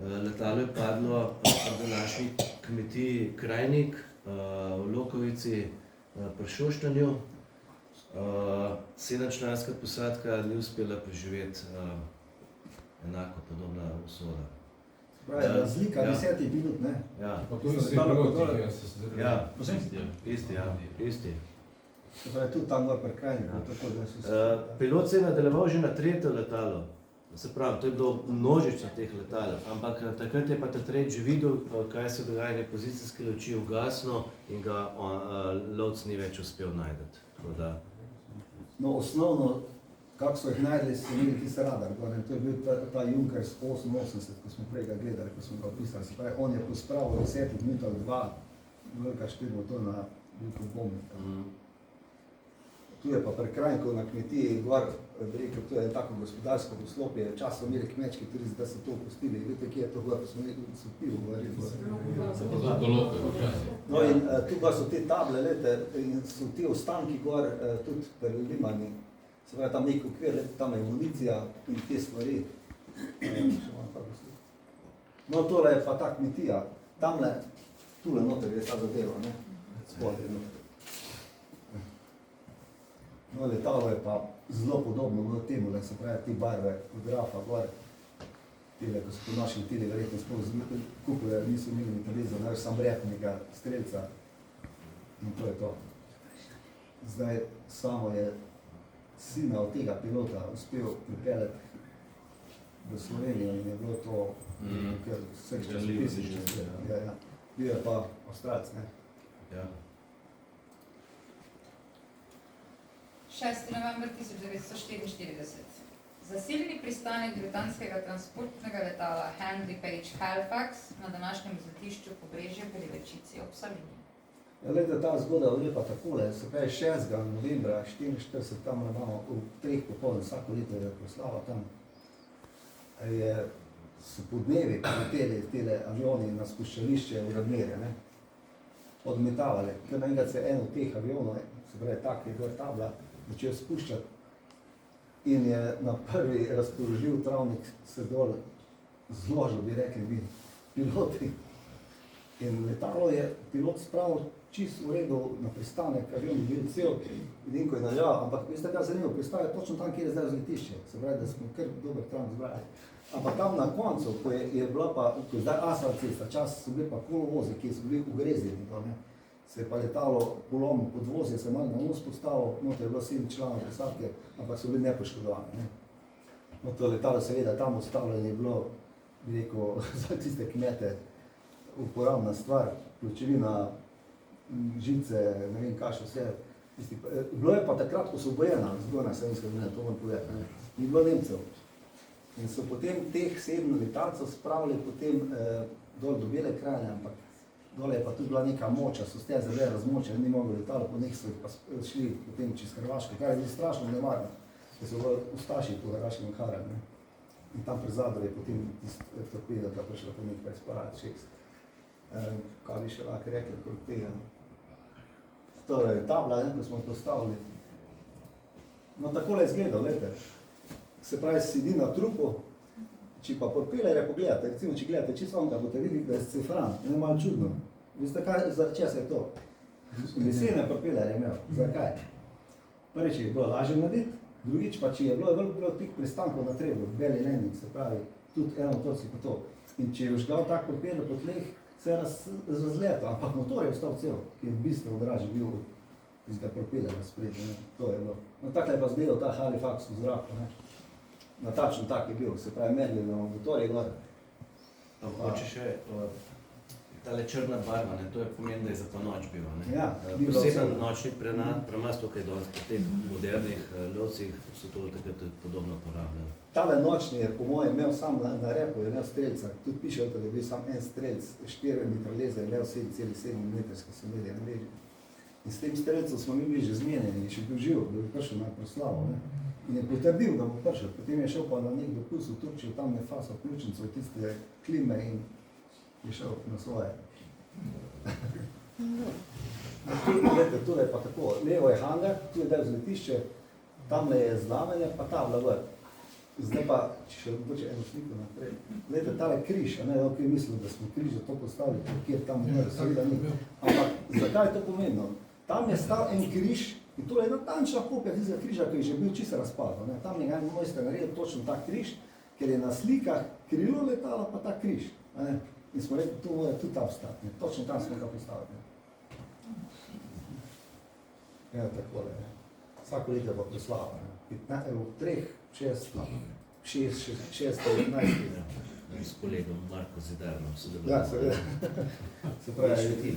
letalo je padlo pri današnji kmetiji Krajnik v Lokovici pri Šoštanju. 7-članska posadka ni uspela preživeti enako podobna usoda. Pravi, razlika 10 minut, ne? Ja. Pa tudi si piloti, ja, se zdaj. Ja, isti. Se pravi, tudi tam gor pri Krajniku, tako da so se... Pilot se je nadaljeval že na tretje letalo. Se pravi, to je bilo množica teh letal, ampak takrat je pa ta tretji že videl, kaj se dogaja, ne pozicijske luči ugasno in ga lovc ni več uspel najdeti. No, osnovno, kako so jih najdli, so imeli tisti radar, to je bil ta Junkers 88, ko smo prej ga gledali, ko smo ga opisali. Se pravi, on je pospravil 10 minut ali 2, velika 4 motorna veliko bombnika. Tu je pa pri Krajniku na kmetiji, gor, bi rekel, to je tako gospodarsko poslopje, čas so imeli kmečki turizm, da so to opustili. Vidite, kje je to gor, ko smo so pivo govorili. No in tu gor so te table, lete, in so ti ostanki gor, tudi pri Limani. Se pravi, tam nek okvir, lete, tam je municija in te stvari. No, tole je pa ta kmetija. Tamle, tule noter je ta zadeva, ne? Spodaj noter. No, letalo je pa zelo podobno bilo temu, da se pravi ti barve od grafa gor, tile, ko so ponošili tile, verjetno spolu kupile, niso imeli metalizma, naš sam repnega strelca in to je to. Zdaj samo je sina od tega pilota uspel pripeljati do Slovenije in je bilo to, ker vseh časopisih, bil je pa Avstralec, ne? Ja. 6. november 1944. Zasilni pristanek britanskega transportnega letala Henry Page Halifax na današnjem letišču Pobrežje pri Rečici ob Savinji. Glede, ta zgodba je pa takole, se pravi 6. novembra 1944, tam imamo v 3 popoldne, vsako leto je proslava tam, so po dnevi prileteli tele avioni na spuščališče v Radmerje, ne? Odmetavali, ker naenkrat se en od teh avionov, se pravi tak je gor tabla, začel spuščati in je na prvi razpoložljiv travnik se dol zložil, bi rekli mi, piloti. In letalo je pilot spravil čisto v redu na pristanek, avion je bil cel, vidim, ko je naljal, ampak veste, kaj zanimivo, pristal je točno tam, kjer je zdaj vzletišče, se pravi, da smo kar dober travnik zbrali. Ampak tam na koncu, ko je bila pa, ko je zdaj asfalt cesta, čas so bili pa kolovozi, ki so bili ugrezljeni, se je pa letalo polomil podvozje, se je malo na nos postavil, noter je bilo 7 članov posadke, ampak so bili nepoškodovani. Ne? No, to letalo seveda tam ostavljeno je bilo, bi rekel, za tiste kmete uporabna stvar, pločevina, žice, ne vem kaj še vse. Bilo je pa takrat osvobojena zgornja Savinjska dolina, to vam povedati, ne? Ni bilo Nemcev. In so potem teh 7 letalcev spravili potem dol do Bele krajine, ampak dole je pa tudi bila neka moča, so steze bile razmočene, ni mogli letalo, po njih so jih pa šli potem čez Hrvaško, kar je bilo strašno nevarno, ker so bili ustaši po Hrvaškem Harem, ne. In tam pri Zadru je potem tisti torpedo, da prišla po njih pa izparati 6. Kaj bi še lahko rekli okrog tega. Torej, tabla, ko smo postavili. No, takole je izgledal, glede. Se pravi, sedi na trupu, če pa propelere pogledate, recimo, če gledate čisto onka, boste videli, da je scefran, ne malo čudno. Veste, kaj, za česa je to? Lesene propelerje imel. Zakaj? Prvič je bilo lažje narediti, drugič pa, če je bilo tih pristankov na trebu, belly landing, se pravi, tudi eno motorci pa to. In če je užgal tak propeler po tleh, se je razletal, ampak motor je ostal cel, ki je bistveno dražji bil od tistega propelerja sprednje, to je bilo. No, takle je pa zdelo ta Halifax v zraku, ne. Natačno tak je bil, se pravi, Merlinov motor je gor. Hoče še tale črna barva, ne, to je pomeni, da je za to noč bil, ne. Ja, poseben nočni premaz, tukaj danes pri teh modernih lovcih so to takrat podobno uporabljali. Tale nočni je po mojem imel sam na repu, je imel strelca, tudi piše, da je bil sam en strelc, 4 mitraljeze, je imel 7,7 mm, sem imeli na reži. In s tem strelcem smo mi bili že zmenjeni, še bil živ, da bi prišel na proslavo, ne. In je potrbil, da bo prišel, potem je šel pa na nek dopust v Turčijo, tam je fasal ključnico v tiste klime in je šel na svoje. Gledajte, tule je pa tako, levo je hangar, tu je del vzletišče, tamle je znamenje, pa tabla gor. Zdaj pa, če še boče eno sliko naprej, gledajte, tale križ, a ne, da je mislil, da smo križ za to postavili, kjer tam gor, seveda ni. Ampak zakaj je to pomembno? Tam je stal en križ in to je natančna kopija tistega križa, ki je že bil čisto razpadel. Tam je en mojster naredil točno tak križ, ker je na slikah krilo letalo pa ta križ. In smo rekli, to mora tudi tam stati, točno tam smo ga postavili. Evo takole, vsako leto pa proslava. V 3, 6, 15. S kolegom Marko Zidarnom sodelovali. Ja, seveda. Se pravi,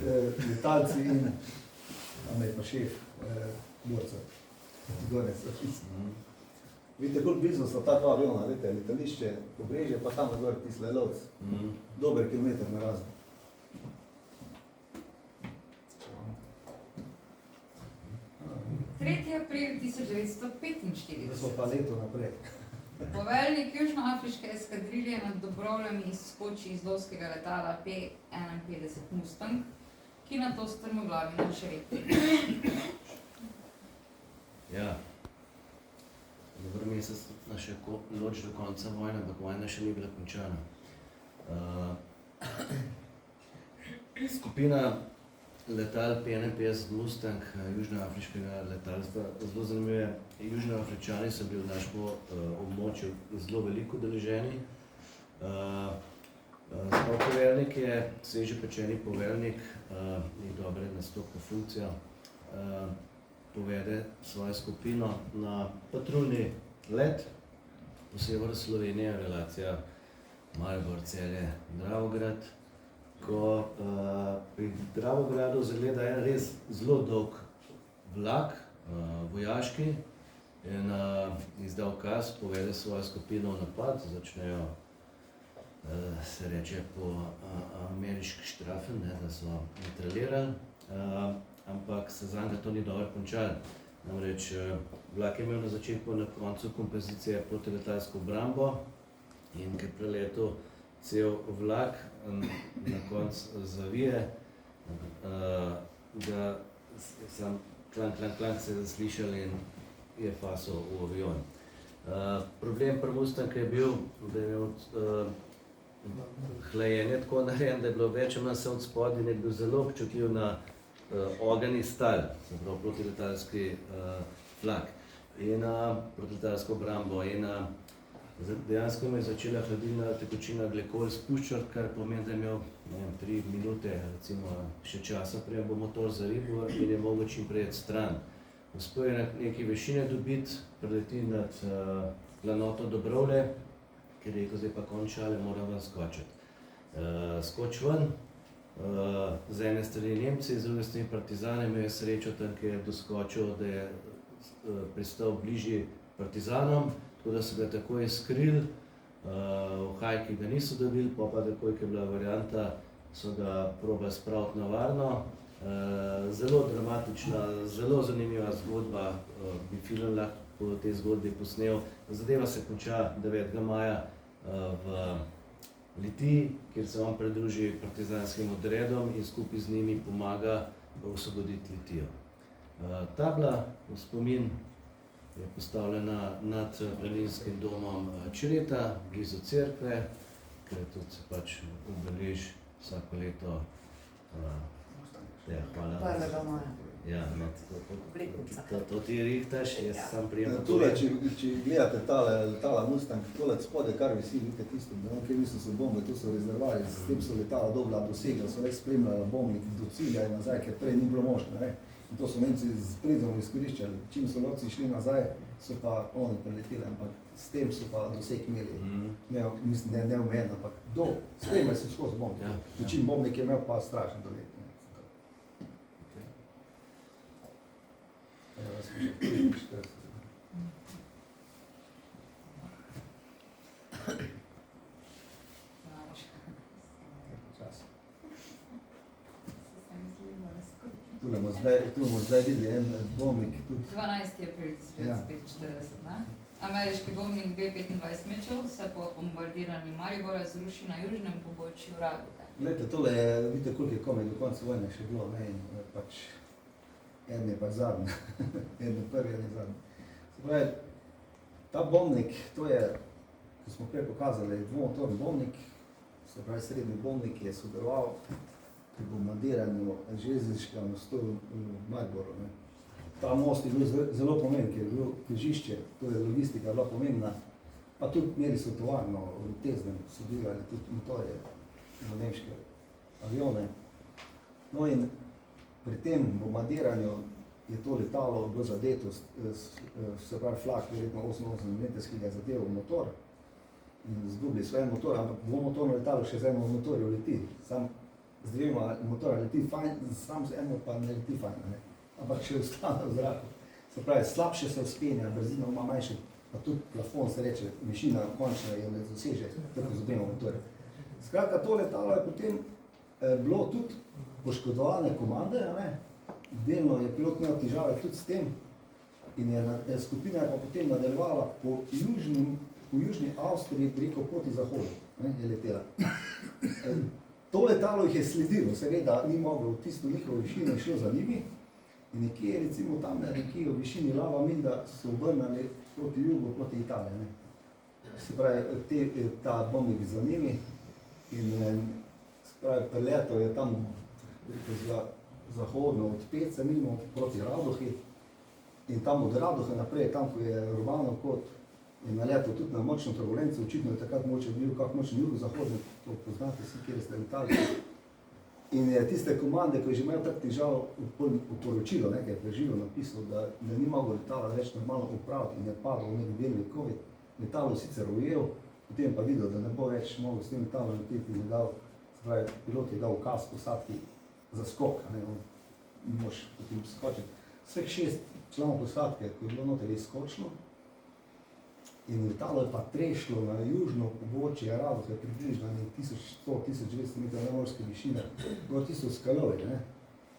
letalci in tam je pa šef borca. Gorec. Vidite, koliko blizu so ta dva aviona, vidite, letališče, Pobrežje, pa tam gor tisle lovc. Dober kilometer na razno. 3. april 1945. Da smo pa leto naprej. Poveljnik južnoafriške eskadrilje nad Dobrovljami izskoči iz lovskega letala P-51 Mustang, ki nato strmoglavi na Šereti. Ja. Dober mesec nas še loč do konca vojne, ampak vojna še ni bila končana. Skupina letal P-51 Mustang južnoafriškega letalstva, zelo zanimivo, Južnoafričani so bili v našem območju zelo veliko udeleženi. Poveljnik je sveže pečeni poveljnik, je dobra nastopna funkcija, povede svojo skupino na patruljni let po severu Slovenije, relacija Maribor, Celje, Dravograd. Ko pri Dravogradu zagleda en res zelo dolg vlak, vojaški, in izda ukaz, povede svojo skupino v napad, začnejo, se reče po ameriški štrafen, da so mitraljirali, ampak se zanj to ni dobro končalo. Namreč vlak je imel na začetku, na koncu kompozicije protiletalsko obrambo in ker preletel cel vlak na koncu zavije, da sam klank se je zaslišal in je fasal v avion. Problem pri Mustangu je bil, da je imel hlajenje tako narejen, da je bilo več ali manj se od spodaj in je bil zelo občutljiv na ogenj iz tal, se pravi protiletalski flak in protiletalsko obrambo. In dejansko me je začela hladilna tekočina glikol spuščati, kar pomeni, da je imel 3 minute recimo še časa, prej bo motor zaribil in je mogel čim prej stran. Uspel je nekaj višine dobiti, preleti nad planoto Dobrovlje, ker je rekel, zdaj pa končale, moram ven skočiti. Skoč ven, z ene strani Nemci, z druge strani partizane, imel je srečo tam, ki je doskočil, da je pristal bližje partizanom, tako da so ga takoj skrili, v hajki ga niso dobili, pa takoj, ko je bila varianta, so ga probali spraviti na varno. Zelo dramatična, zelo zanimiva zgodba, bi film lahko po tej zgodbi posnel. Zadeva se konča 9. maja v Litiji, kjer se on pridruži partizanskim odredom in skupaj z njimi pomaga osvoboditi Litijo. Tabla v spomin je postavljena nad planinskim domom Čreta, blizu cerkve, ker tudi se pač obeleži vsako leto Ja, hvala. 1. maja. Ja, no, Obletnica. to ti rihtaš, jaz sam prijem. Tole, če gledate letala Mustang, tole spode, kar visi, vidite tisto, kjer niso so bombe, to so rezervari, s tem so letala dobila dosegla, so res spremljala bombnik do cilja in nazaj, ker prej ni bilo možno. Ne? In to so Nemci z pridom izkoriščali. Čim so lovci šli nazaj, so pa oni preleteli, ampak s tem so pa doseg imeli. Mislim, ne omejen, ampak spremljali so skozi bombnik. Ja. Čim bombnik je imel pa strašen dolet. Tu bomo zdaj videli en bombnik. 12. april 1945, ne? Ameriški bombnik B-25 Mitchell se po bombardiranju Maribora zruši na južnem pobočju Radote. Glejte, tole je, vidite, koliko je komaj do konca vojne še bilo, ne, in pač en je pač zadnji, en je prvi, en je zadnji. Se pravi, ta bombnik, to je, ko smo prej pokazali, dvomotorni bombnik, se pravi srednji bombnik, ki je sodeloval pri bombardiranju železniškega mostu v Mariboru. Ne. Ta most je bil zelo pomemben, ker je bilo križišče, to je logistika bila pomembna, pa tudi imeli so tovarno v Teznem, so delali tudi motorje v nemške avione. No in pri tem bombardiranju je to letalo bilo zadeto, se pravi flak, verjetno 88 mm je zadeval motor in zgubili svoje motor, ampak dvomotorno letalo še z eno motorjo leti. Sam z dvema motorja leti fajn, sam z eno pa ne leti fajn, ne? Ampak še ostane v zraku. Se pravi, slabše se vzpenja, brzina ima manjše, pa tudi plafon se reče, višina končna je ne doseže, tako z obema motorja. Skratka, to letalo je potem bilo tudi poškodovane komande, ne? Delno je pilot imel težave tudi s tem in skupina je pa potem nadaljevala po južni Avstriji preko proti zahodu, ne? Je letela. To letalo jih je sledilo, seveda ni moglo v tisto njihovo višino in šlo za njimi in nekje, recimo tam nekje v višini Lava Milda so obrnali proti jugu, proti Italiji. Ne? Se pravi, ta bombnik za njimi in se pravi, preletel je tam zahodno od Pece mimo proti Radohi in tam od Radohe naprej, tam ko je Romanov kot je naletel tudi na močno turbulenco, očitno je takrat moče bil kak močni jugozahodni, to poznate vsi, kjer ste letali. In je tiste komande, ko je že imel tak težav v poročilo, nekaj je preživel napisal, da ni mogel letala več normalno upraviti in je padal v nek delni COVID. Letalo sicer ujel, potem pa videl, da ne bo več mogel s tem letalom leteti in je dal, se pravi, pilot je dal ukaz posadki za skok, ne moš potem skočiti. Vseh 6 članov posadke, ko je bilo noter, je skočilo in letalo je pa trešlo na južno pobočje Radohe, približno 1100-1200 metrov nadmorske višine, gor tisto skalovi, ne.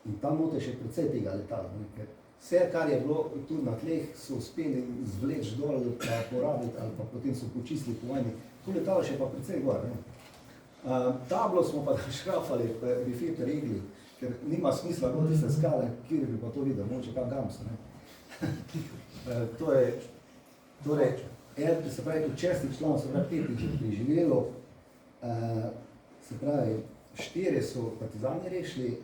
In tam noter še precej tega letala, ne, ker vse, kar je bilo tudi na tleh, so uspeli zvleči dol, pa porabiti ali pa potem so počistili po vojni. To letalo še pa precej gor, ne. Tablo smo pa šrafali pri Fiat Regli, ker nima smisla gor tiste skale, kjer bi pa to videl, moče kak Gamsa, ne. To je, torej, se pravi, tudi 6 članov, se pravi, 5 je preživelo, se pravi, 4 so partizani rešili,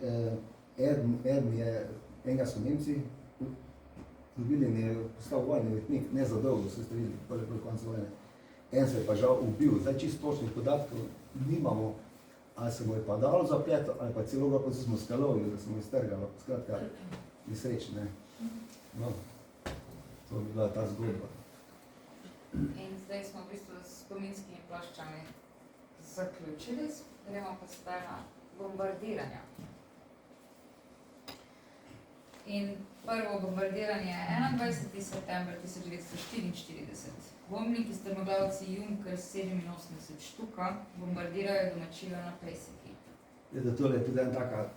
enega so Nemci dobili in je postal vojni letnik, ne za dolgo, so ste videli, prvi konec vojne. En se je pa žal ubil, zdaj čisto točnih podatkov nimamo, ali se mu je pa dalo zapleto, ali pa celo pa smo skalovili, da smo iztrgali, skratka, nesreč, ne. No, to bi bila ta zgodba. In zdaj smo v bistvu s spominskimi ploščami zaključili, gremo pa sedaj na bombardiranja. In prvo bombardiranje je 21. september 1944. Bombniki strmoglavci Junker 87 štuka bombardirajo domačilo na Preseki. Tole je tudi ena taka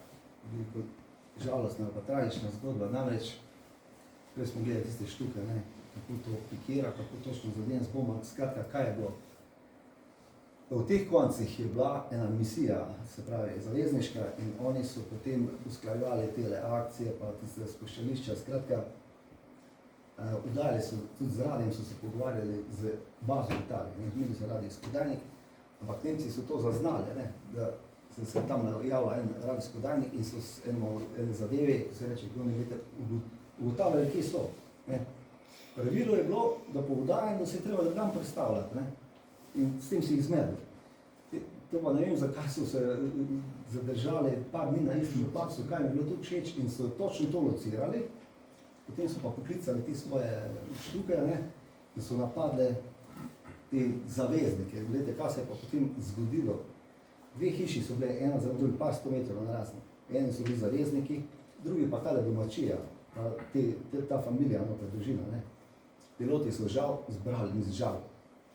žalostna pa tragična zgodba, namreč prej smo gledali tiste štuke, ne, kako to pikira, kako točno zaden z bombom, skratka, kaj je bilo. V teh koncih je bila ena misija, se pravi, zavezniška in oni so potem usklajevali tele akcije, pa tiste spuščališča, skratka, udali so, tudi z radijem so se pogovarjali z bazo Italije, imeli so radijski dajnik, ampak Nemci so to zaznali, ne, da se tam javila en radijsko dajnik in so s ene zadevi, se reče, ugotavljali, kje so. Ne. Pravilo je bilo, da po vdajanju se je treba dan predstavljati, ne. In s tem si jih zmedli. To pa ne vem, zakaj so se zadržali par dni na istem opaksu, kaj mi je bilo to všeč in so točno to locirali. Potem so pa poklicali te svoje štuke, ne, in so napadle te zaveznike. Glede, kaj se je pa potem zgodilo. Dve hiši so bile, ena za drugi par 100 metrov narazno. Eni so bili zavezniki, drugi pa tale domačija, ta familija, ta družina, ne. Piloti so žal zbrali,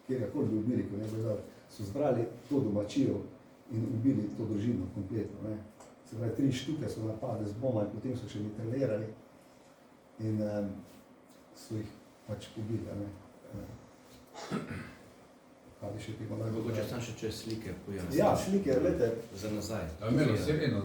kjerkoli bi ubili, ko ne bi dali, so zbrali to domačijo in ubili to družino kompletno, ne. Se pravi, 3 štuke so napadli z bomba in potem so še mitraljirali in so jih pač pobili, ne. Kaj bi še tega najbolj? Mogoče sam še čez slike pojasniti. Ja, slike, gledajte. Za nazaj. A imelo sireno?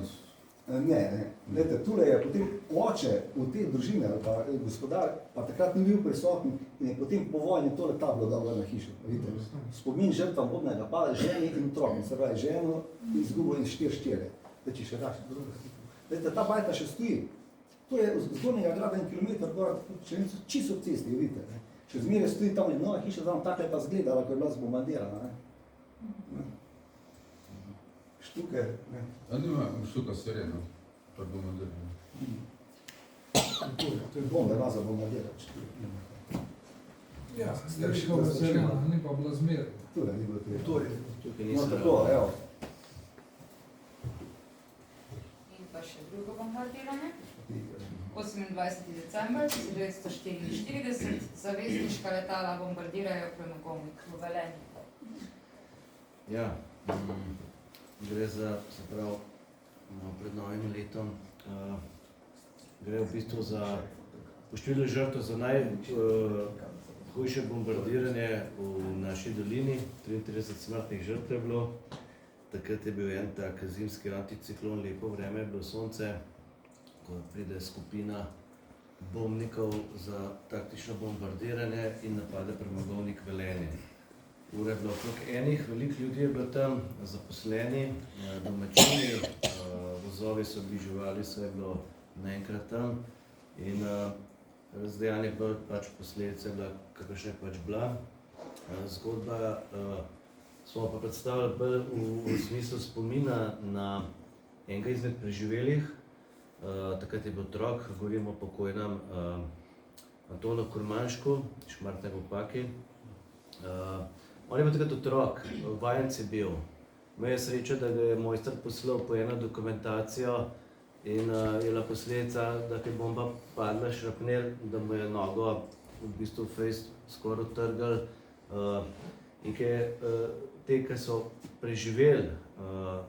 Ne. Gledajte, tule je potem oče v te družine, ali pa gospodar, pa takrat ni bil prisoten in je potem po vojni tole tablo dal na hišo. Vidite, spomin žrtvam vodnega pada, ženi in otrokom, se pravi, ženo izgubo in 4 ščere. Če še daš druga slika. Gledajte, ta bajta še stoji. To je z Zgornjega grada 1 kilometer gor, če niso čisto ob cesti, vidite. Ne? Še zmeraj stoji tam in nova hiša, tam takle pa zgledala, ko je bila zbombardirana. Štuke, ne. A nima štuka sireno, pa bombardirano. To je bombe vas za bombardirati. Ja, Streškova sirena, ni pa bila zmeraj. Tule ni bilo treba. Tukaj No niso tako, evo. In pa še drugo bombardiranje. 28. december 1944 zavezniška letala bombardirajo premogovnik v Velenju. Ja, gre za, se pravi, pred novim letom, gre v bistvu za poštevilo žrtev za najhujše bombardiranje v naši dolini, 33 smrtnih žrtev je bilo. Takrat je bil en tak zimski anticiklon, lepo vreme, je bilo sonce, ko pride skupina bombnikov za taktično bombardiranje in napade premogovnik Velenje. Ura je bilo okrog enih, veliko ljudi je bilo tam zaposleni, domačini, vozovi so bili, živali so je bilo naenkrat tam in razdejanje je bilo pač posledice, kakršna je pač bila. Zgodba smo pa predstavili bolj v smislu spomina na enega izmed preživelih. Takrat je bil otrok, govorimo o pokojnem Antonu Kurmanšku, Šmartnega v Paki. On je bil takrat otrok, vajenec je bil. Imel je srečo, da ga je mojster poslal po eno dokumentacijo in je bila posledica, da je bomba padla šrapnel, da mu je nogo v bistvu fejst skoraj utrgal. In te, ki so preživeli, ko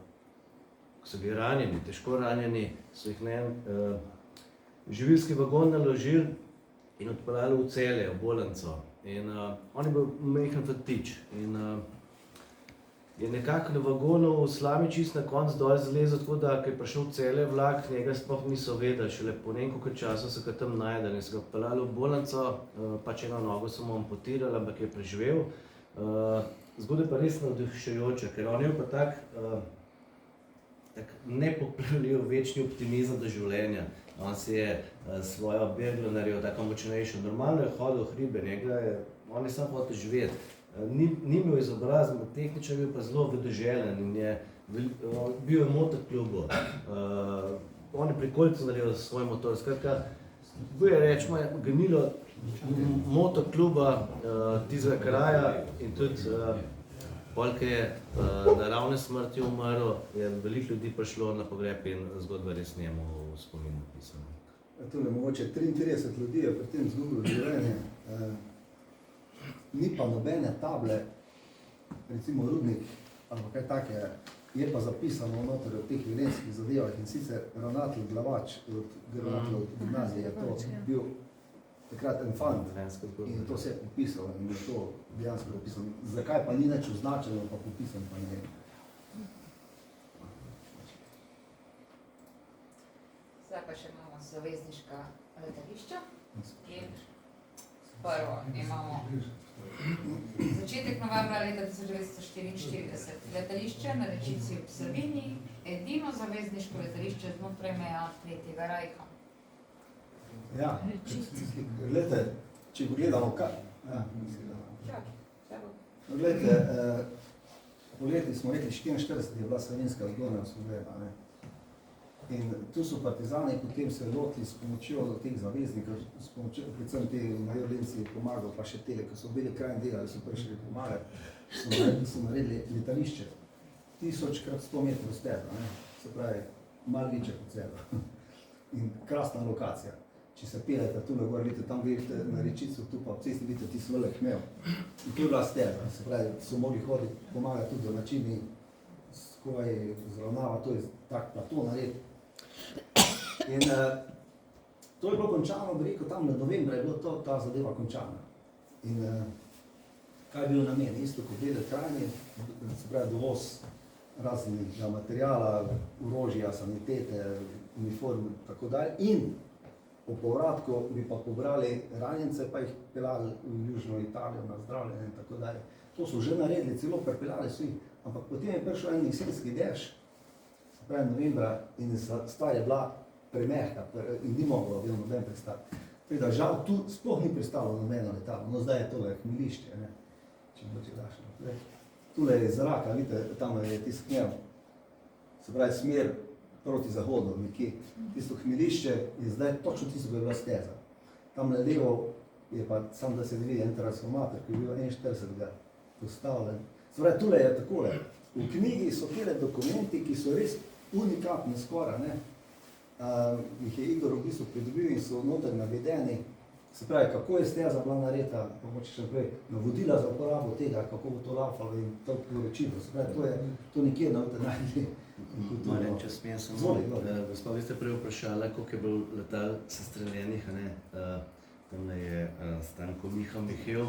so bili ranjeni, težko ranjeni, so jih na en živilski vagon naložili in odpeljali v Celje, v bolnico. In on je bil majhen fatič in je nekako na vagonu v slami čist na konc dol zlezel, tako da, ko je prišel v Celje vlak, njega sploh niso vedeli, šele po nekaj časa so ga tam najdeli in so ga odpeljali v bolnico, pač eno nogo so mu amputirali, ampak je preživel. Zgodba je pa res navdušujoča, ker on je pa tak nepopravljiv večni optimizem do življenja. On si je svojo berglo naredil tako močnejšo. Normalno je hodil v hribe, on je samo hotel živeti. Ni imel izobrazbe, tehnično je bil pa zelo vedoželjen in je bil v motoklubu. On je pri Kolcu naredil svoj motor. Skratka, bil je rečemo gonilo motokluba tistega kraja in tudi polk je naravne smrti umrl, je veliko ljudi prišlo na pogreb in zgodba res njemu v spomin napisana. Tule mogoče 33 ljudi je pri tem izgubilo življenje. Ni pa nobene table, recimo Rudnik ali kaj take, je pa zapisano noter v teh velenjskih zadevah in sicer ravnatelj Glavač od gimnazije je to bil takrat en fant in to se je popisalo in je to dejansko popisalo. Zakaj pa ni nič označeno, pa popisano pa ne vem. Zdaj pa še imamo zavezniška letališča in prvo imamo Začetek novembra leta 1944. Letališče na Rečici v Savinji, edino zavezniško letališče znotraj meja Tretjega rajha. Ja, gledajte, če pogledamo kaj... Gledajte, poleti smo rekli 44 je bila slovenska odgojna osvobodena. In tu so partizani potem se lotili s pomočjo teh zaveznikov, s pomočjo, predvsem te major Lenci pomagal, pa še tele, ko so bili krajni delali, so prišli pomagati, so naredili letališče. 1000x100 metrov steza, se pravi, malo večje kot celo. In krasna lokacija. Če se peljete tule gor, vidite, tam vidite na Rečico, tu pa v cesti vidite tisti velik hmev. In tu je bila steza, se pravi, so mogli hoditi, pomagati tudi domačini, skovaj zravnava, to je tak plato narediti. In to je bilo končano, bi rekel, tam na novembra je bilo ta zadeva končana. In kaj je bil namen? Isto kot glede trajni, se pravi dovoz raznega materijala, orožja, sanitete, uniform, tako dalje. In po povratku bi pa pobrali ranjence, pa jih peljali v Južno Italijo na zdravljenje in tako dalje. To so že naredili, celo prepeljali so jih, ampak potem je prišel en jesenski dež, se pravi novembra, in stvar je bila premehka in ni moglo bil noben pristati. Tako da žal tu sploh ni pristalo nobeno letalo, no zdaj je tole hmelišče, če bo če daš naprej. Tule je zraka, vidite, tam je tisti hmev, se pravi smer proti zahodu, nekje. Tisto hmelišče je zdaj točno tisto, ko je bila steza. Tam na levo je pa sam, da se vidi en transformator, ki je bil 41 postavljen. Se pravi, tule je takole. V knjigi so tele dokumenti, ki so res unikatni skoraj, jih je Igor v bistvu pridobil in so noter navedeni, se pravi, kako je steza bila narejena, pa moče še naprej, navodila za uporabo tega, kako bo to laufalo in to poročilo. Se pravi, to nikjer ne boste našli. Marjan, če smem samo, gospod, vi ste prej vprašali, koliko je bilo letal sestreljenih, tamle je Stanko Miha Mihev,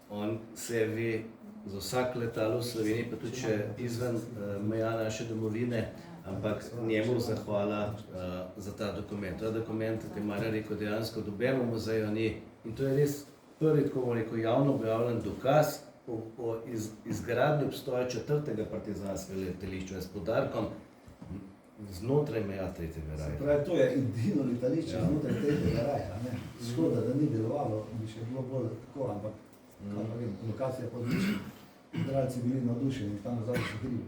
on se ve za vsak letalo v Sloveniji, pa tudi še izven meja naše domovine, ampak njemu zahvala za ta dokument. Ta dokument, kot je Marjan rekel, dejansko dobeno muzeju ni. In to je res prvi, tako bomo rekel, javno objavljen dokaz o izgradnji obstoja 4. partizanskega letališča s poudarkom znotraj meja Tretjega rajha. Se pravi, to je edino letališče znotraj Tretjega rajha. Škoda, da ni delovalo, bi še bilo bolj tako, ampak lokacija pa odlična. Igralci bili navdušeni, tam nazaj so krivi.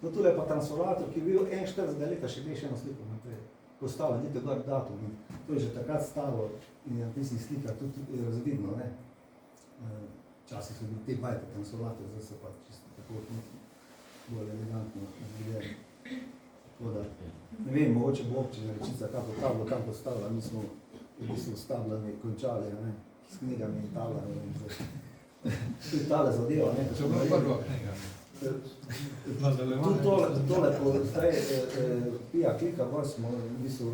No, tule je pa transformator, ki je bil 41 leta, še gre še eno sliko naprej. Postavljen, vidite gor datum. To je že takrat stalo in je na tistih slikah tudi razvidno. Včasih so bili te bajte transformator, zdaj so pa čisto tako bolj elegantno izgledali. Tako da, ne vem, mogoče bo občina Rečica kako tablo tam postavila, mi smo v bistvu stavljani končali, s knjigami in tablami. To je tale zadeva, To je bila prva knjiga. Tole po Pija Klika gor smo v bistvu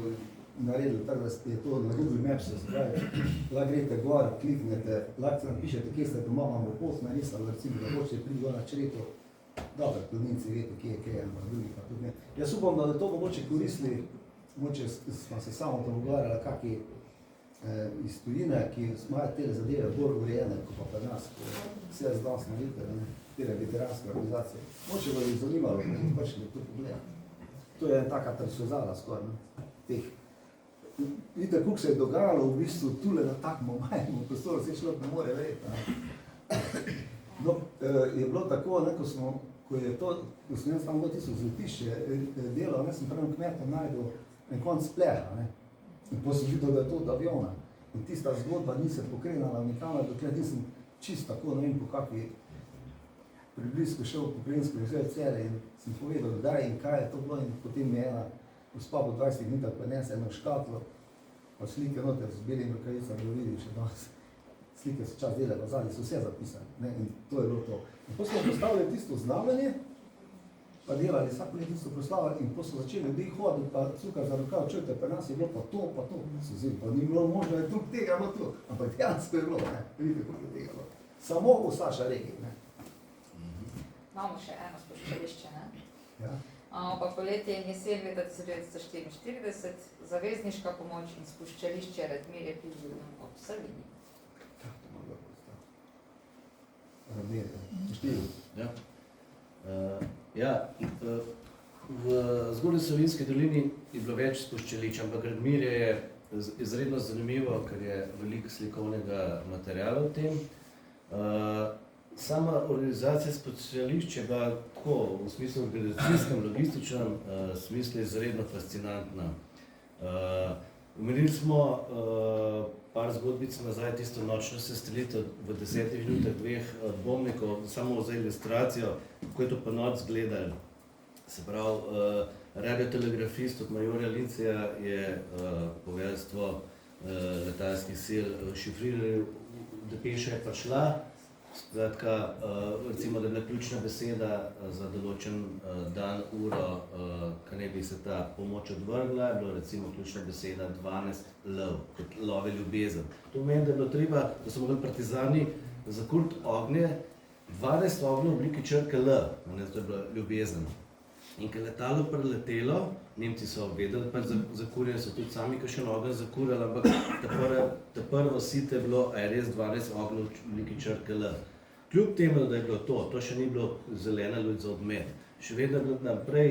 naredili, tako da je to na Google Maps, se pravi, lahko greste gor, kliknete, lahko napišete, kje ste doma, imamo post narisali, recimo, da hočete priti gor na Čreto, dobro, planinci vete, kje je kaj, ampak drugi pa tudi ne. Jaz upam, da to mogoče koristili, mogoče smo se samo pogovarjali, kakšni iz tujine, ki imajo te zadeve bolj urejene, kot pa pri nas, vse zdaj smo videli, tega veteranske organizacije. Moče bo jih zanimalo, da jih prišli to pogledati. To je taka transverzala skoraj, Vidite, koliko se je dogajalo v bistvu tule na takem majhnem prostoru, se človek ne more verjeti. No, je bilo tako, ko je to, ko sem jaz tam bilo tisto zletišče delal, sem prvim kmetom najdel en konc pleha, in potem sem videl, da je to od aviona. In tista zgodba ni se pokrenala nikamor, dokler nisem čisto tako, ne vem po kakvi približku šel po Plensko muzej Celje in sem povedal, kdaj in kaj je to bilo, in potem mi je ena gospa po 20 minutah prinese eno škatlo, pa slike noter z belimi rokavicami, da vidim še danes. Slike so čas dele, pa zadnji so vse zapisali, in to je bilo to. In potem smo postavili tisto znamenje, pa delali vsako let tisto proslavo, in potem so začeli ljudi hoditi, pa cukar za rokav, čujte, pri nas je bilo pa to, so zim, pa ni bilo možno, da je drug tega bilo to, ampak dejansko je bilo, vidite, koliko je tega bilo. Samo v Saša regiji, Imamo še eno spoščališče, Ja. pa poletje in jesen leta 1944 zavezniška pomoč in spuščališče Radmirje pri Ljubljani ob Savinji. V Zgornji Savinjski dolini je bilo več spuščališč, ampak Radmirje je izredno zanimivo, ker je veliko slikovnega materiala v tem. Sama organizacija spuščališč je bila tako, v smislu organizacijskem, logističnem smislu izredno fascinantna. Omenili smo par zgodbic nazaj tisto nočno sestrelitev v 10 minutah 2 bombnikov, samo za ilustracijo, kako je to po noč izgledalo. Se pravi, radiotelegrafist od majorja Linceja je poveljstvo letalskih sil šifriral, depeša je prišla. Skratka, recimo, da je bila ključna beseda za določen dan, uro, ko ne bi se ta pomoč odvrgla, je bilo recimo ključna beseda 12 lov, kot love ljubezen. To pomeni, da je bilo treba, da so mogli partizani zakuriti ognje, 12 ognjev v obliki črke L, to je bila ljubezen. In ko je letalo preletelo, Nemci so vedeli, pač zakurjali so tudi sami kakšen ogenj zakurjali, ampak ta prvo sito je bilo, a je res 12 ognjev v obliki črke L. Kljub temu, da je bilo to še ni bilo zelena luč za odmet. Še vedno je bila naprej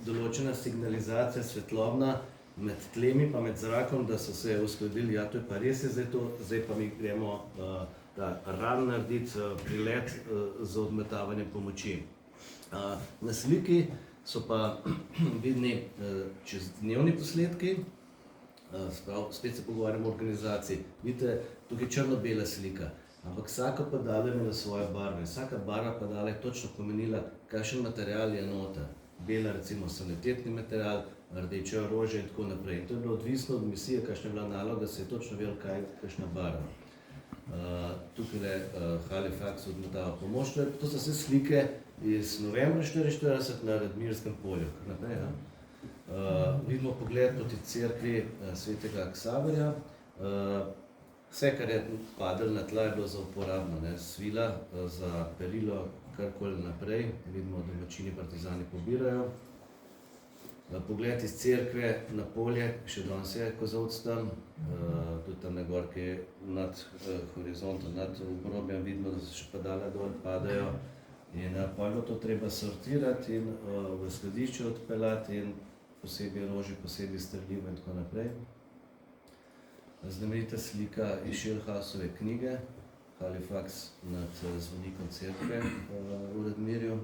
določena signalizacija svetlobna med tlemi pa med zrakom, da so se uskladili, ja, to je pa res je zdaj to, zdaj pa mi gremo ran narediti prilet za odmetavanje pomoči. Na sliki so pa vidni čezdnevni posnetki, spet se pogovarjamo o organizaciji. Vidite, tukaj je črno-bela slika, ampak vsaka padala je imela svoje barve. Vsaka barva padala je točno pomenila, kakšen material je nota. Bela recimo sanitetni material, rdeče orožje in tako naprej. In to je bilo odvisno od misije, kakšna je bila naloga, da se je točno vedelo, kaj je kakšna barva. Tukaj je Halifax odmetava pomoč. To so vse slike iz novembra 1944 na Radmirskem polju. Naprej, vidimo pogled proti cerkvi svetega Ksaverja. Vse, kar je padalo na tla, je bilo za uporabno. Svila za perilo, karkoli naprej. Vidimo, da domačini partizani pobirajo. Pogled iz cerkve na polje, še danes je kozovc tam, tudi tam na gor, ki je nad horizontom, nad obrobjem, vidimo, da se še padale dol, padajo. In pa je bilo to treba sortirati in v skladišče odpeljati in posebej orožje, posebej streljivo in tako naprej. Znamenita slika iz Schilhausove knjige, Halifax nad zvonikom cerkve v Radmirju.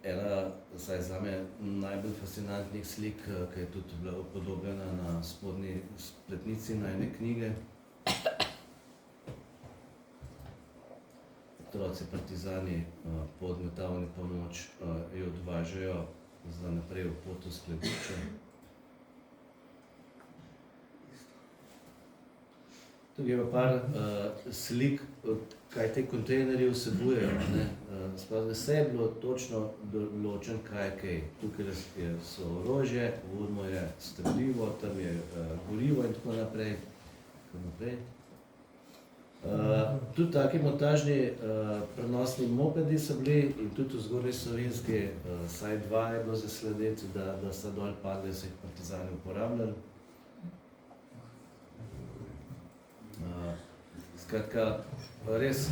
Ena, vsaj zame, najbolj fascinantnih slik, ki je tudi bila upodobljena na spodnji spletnici na ene knjige. Otroci partizani po odmetavanju pomoč jo odvažajo za naprej v pot v skladišče. Tukaj je pa par slik, kaj te kontejnerji vsebujejo. Vse je bilo točno določen, kaj je kaj. Tukaj so orožje, vodno je streljivo, tam je gorivo in tako naprej. Tudi taki montažni prenosni mopedi so bili in tudi v Zgornji Savinjski, vsaj 2 je bilo zaslediti, da so dol padli, so jih partizani uporabljali. Skratka, res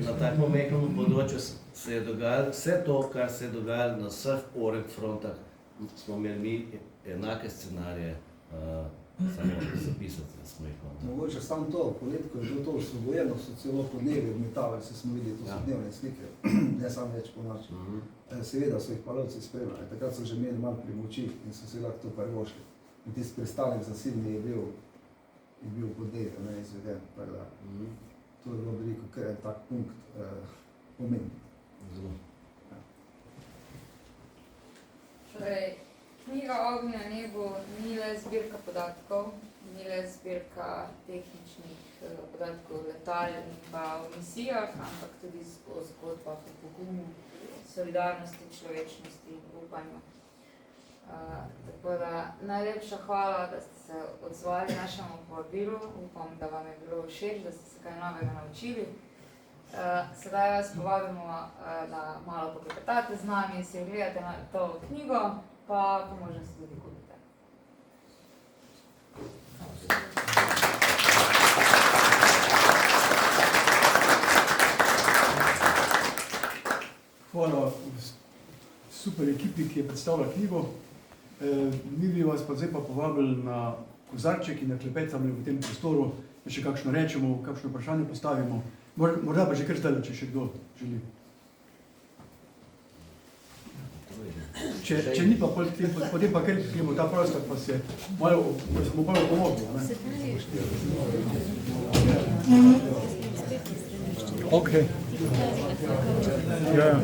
na takem majhnem področju se je dogajalo vse to, kar se je dogajalo na vseh oreh frontah, smo imeli mi enake scenarije, samo zapisati smo jih konta. Mogoče samo to, poleti, ko je bilo to osvobojeno, so celo podnevi odmetavali, se smo videli, to so dnevne slike, ne samo več po noči. Seveda so jih pa lovci spremljali, takrat so že imeli malo primoči in so se lahko to privošli. In tisti pristanek zasilni je bil podnevi, ne izveden, tako da. To je bilo veliko, ker je tak punkt pomemben. Zelo. Torej, knjiga Ognje na nebu ni le zbirka podatkov, ni le zbirka tehničnih podatkov letal in pa o misijah, ampak tudi o zgodbah o pogumu, solidarnosti, človečnosti in upanju. Tako da najlepša hvala, da ste se odzvali našemu povabilu. Upam, da vam je bilo všeč, da ste se kaj novega naučili. Sedaj vas povabimo, da malo poklepetate z nami, si ogledate to knjigo, pa po možnosti tudi kupite. Hvala super ekipi, ki je predstavila knjigo. Mi bi vas pa zdaj pa povabili na kozarček in na klepetami v tem prostoru, da še kakšno rečemo, kakšno vprašanje postavimo. Morda pa že kar zdaj, če še kdo želi. Če ni pa potem pa kar gremo ta prostor, pa se malo, da smo malo pomogli. Ok. Ja.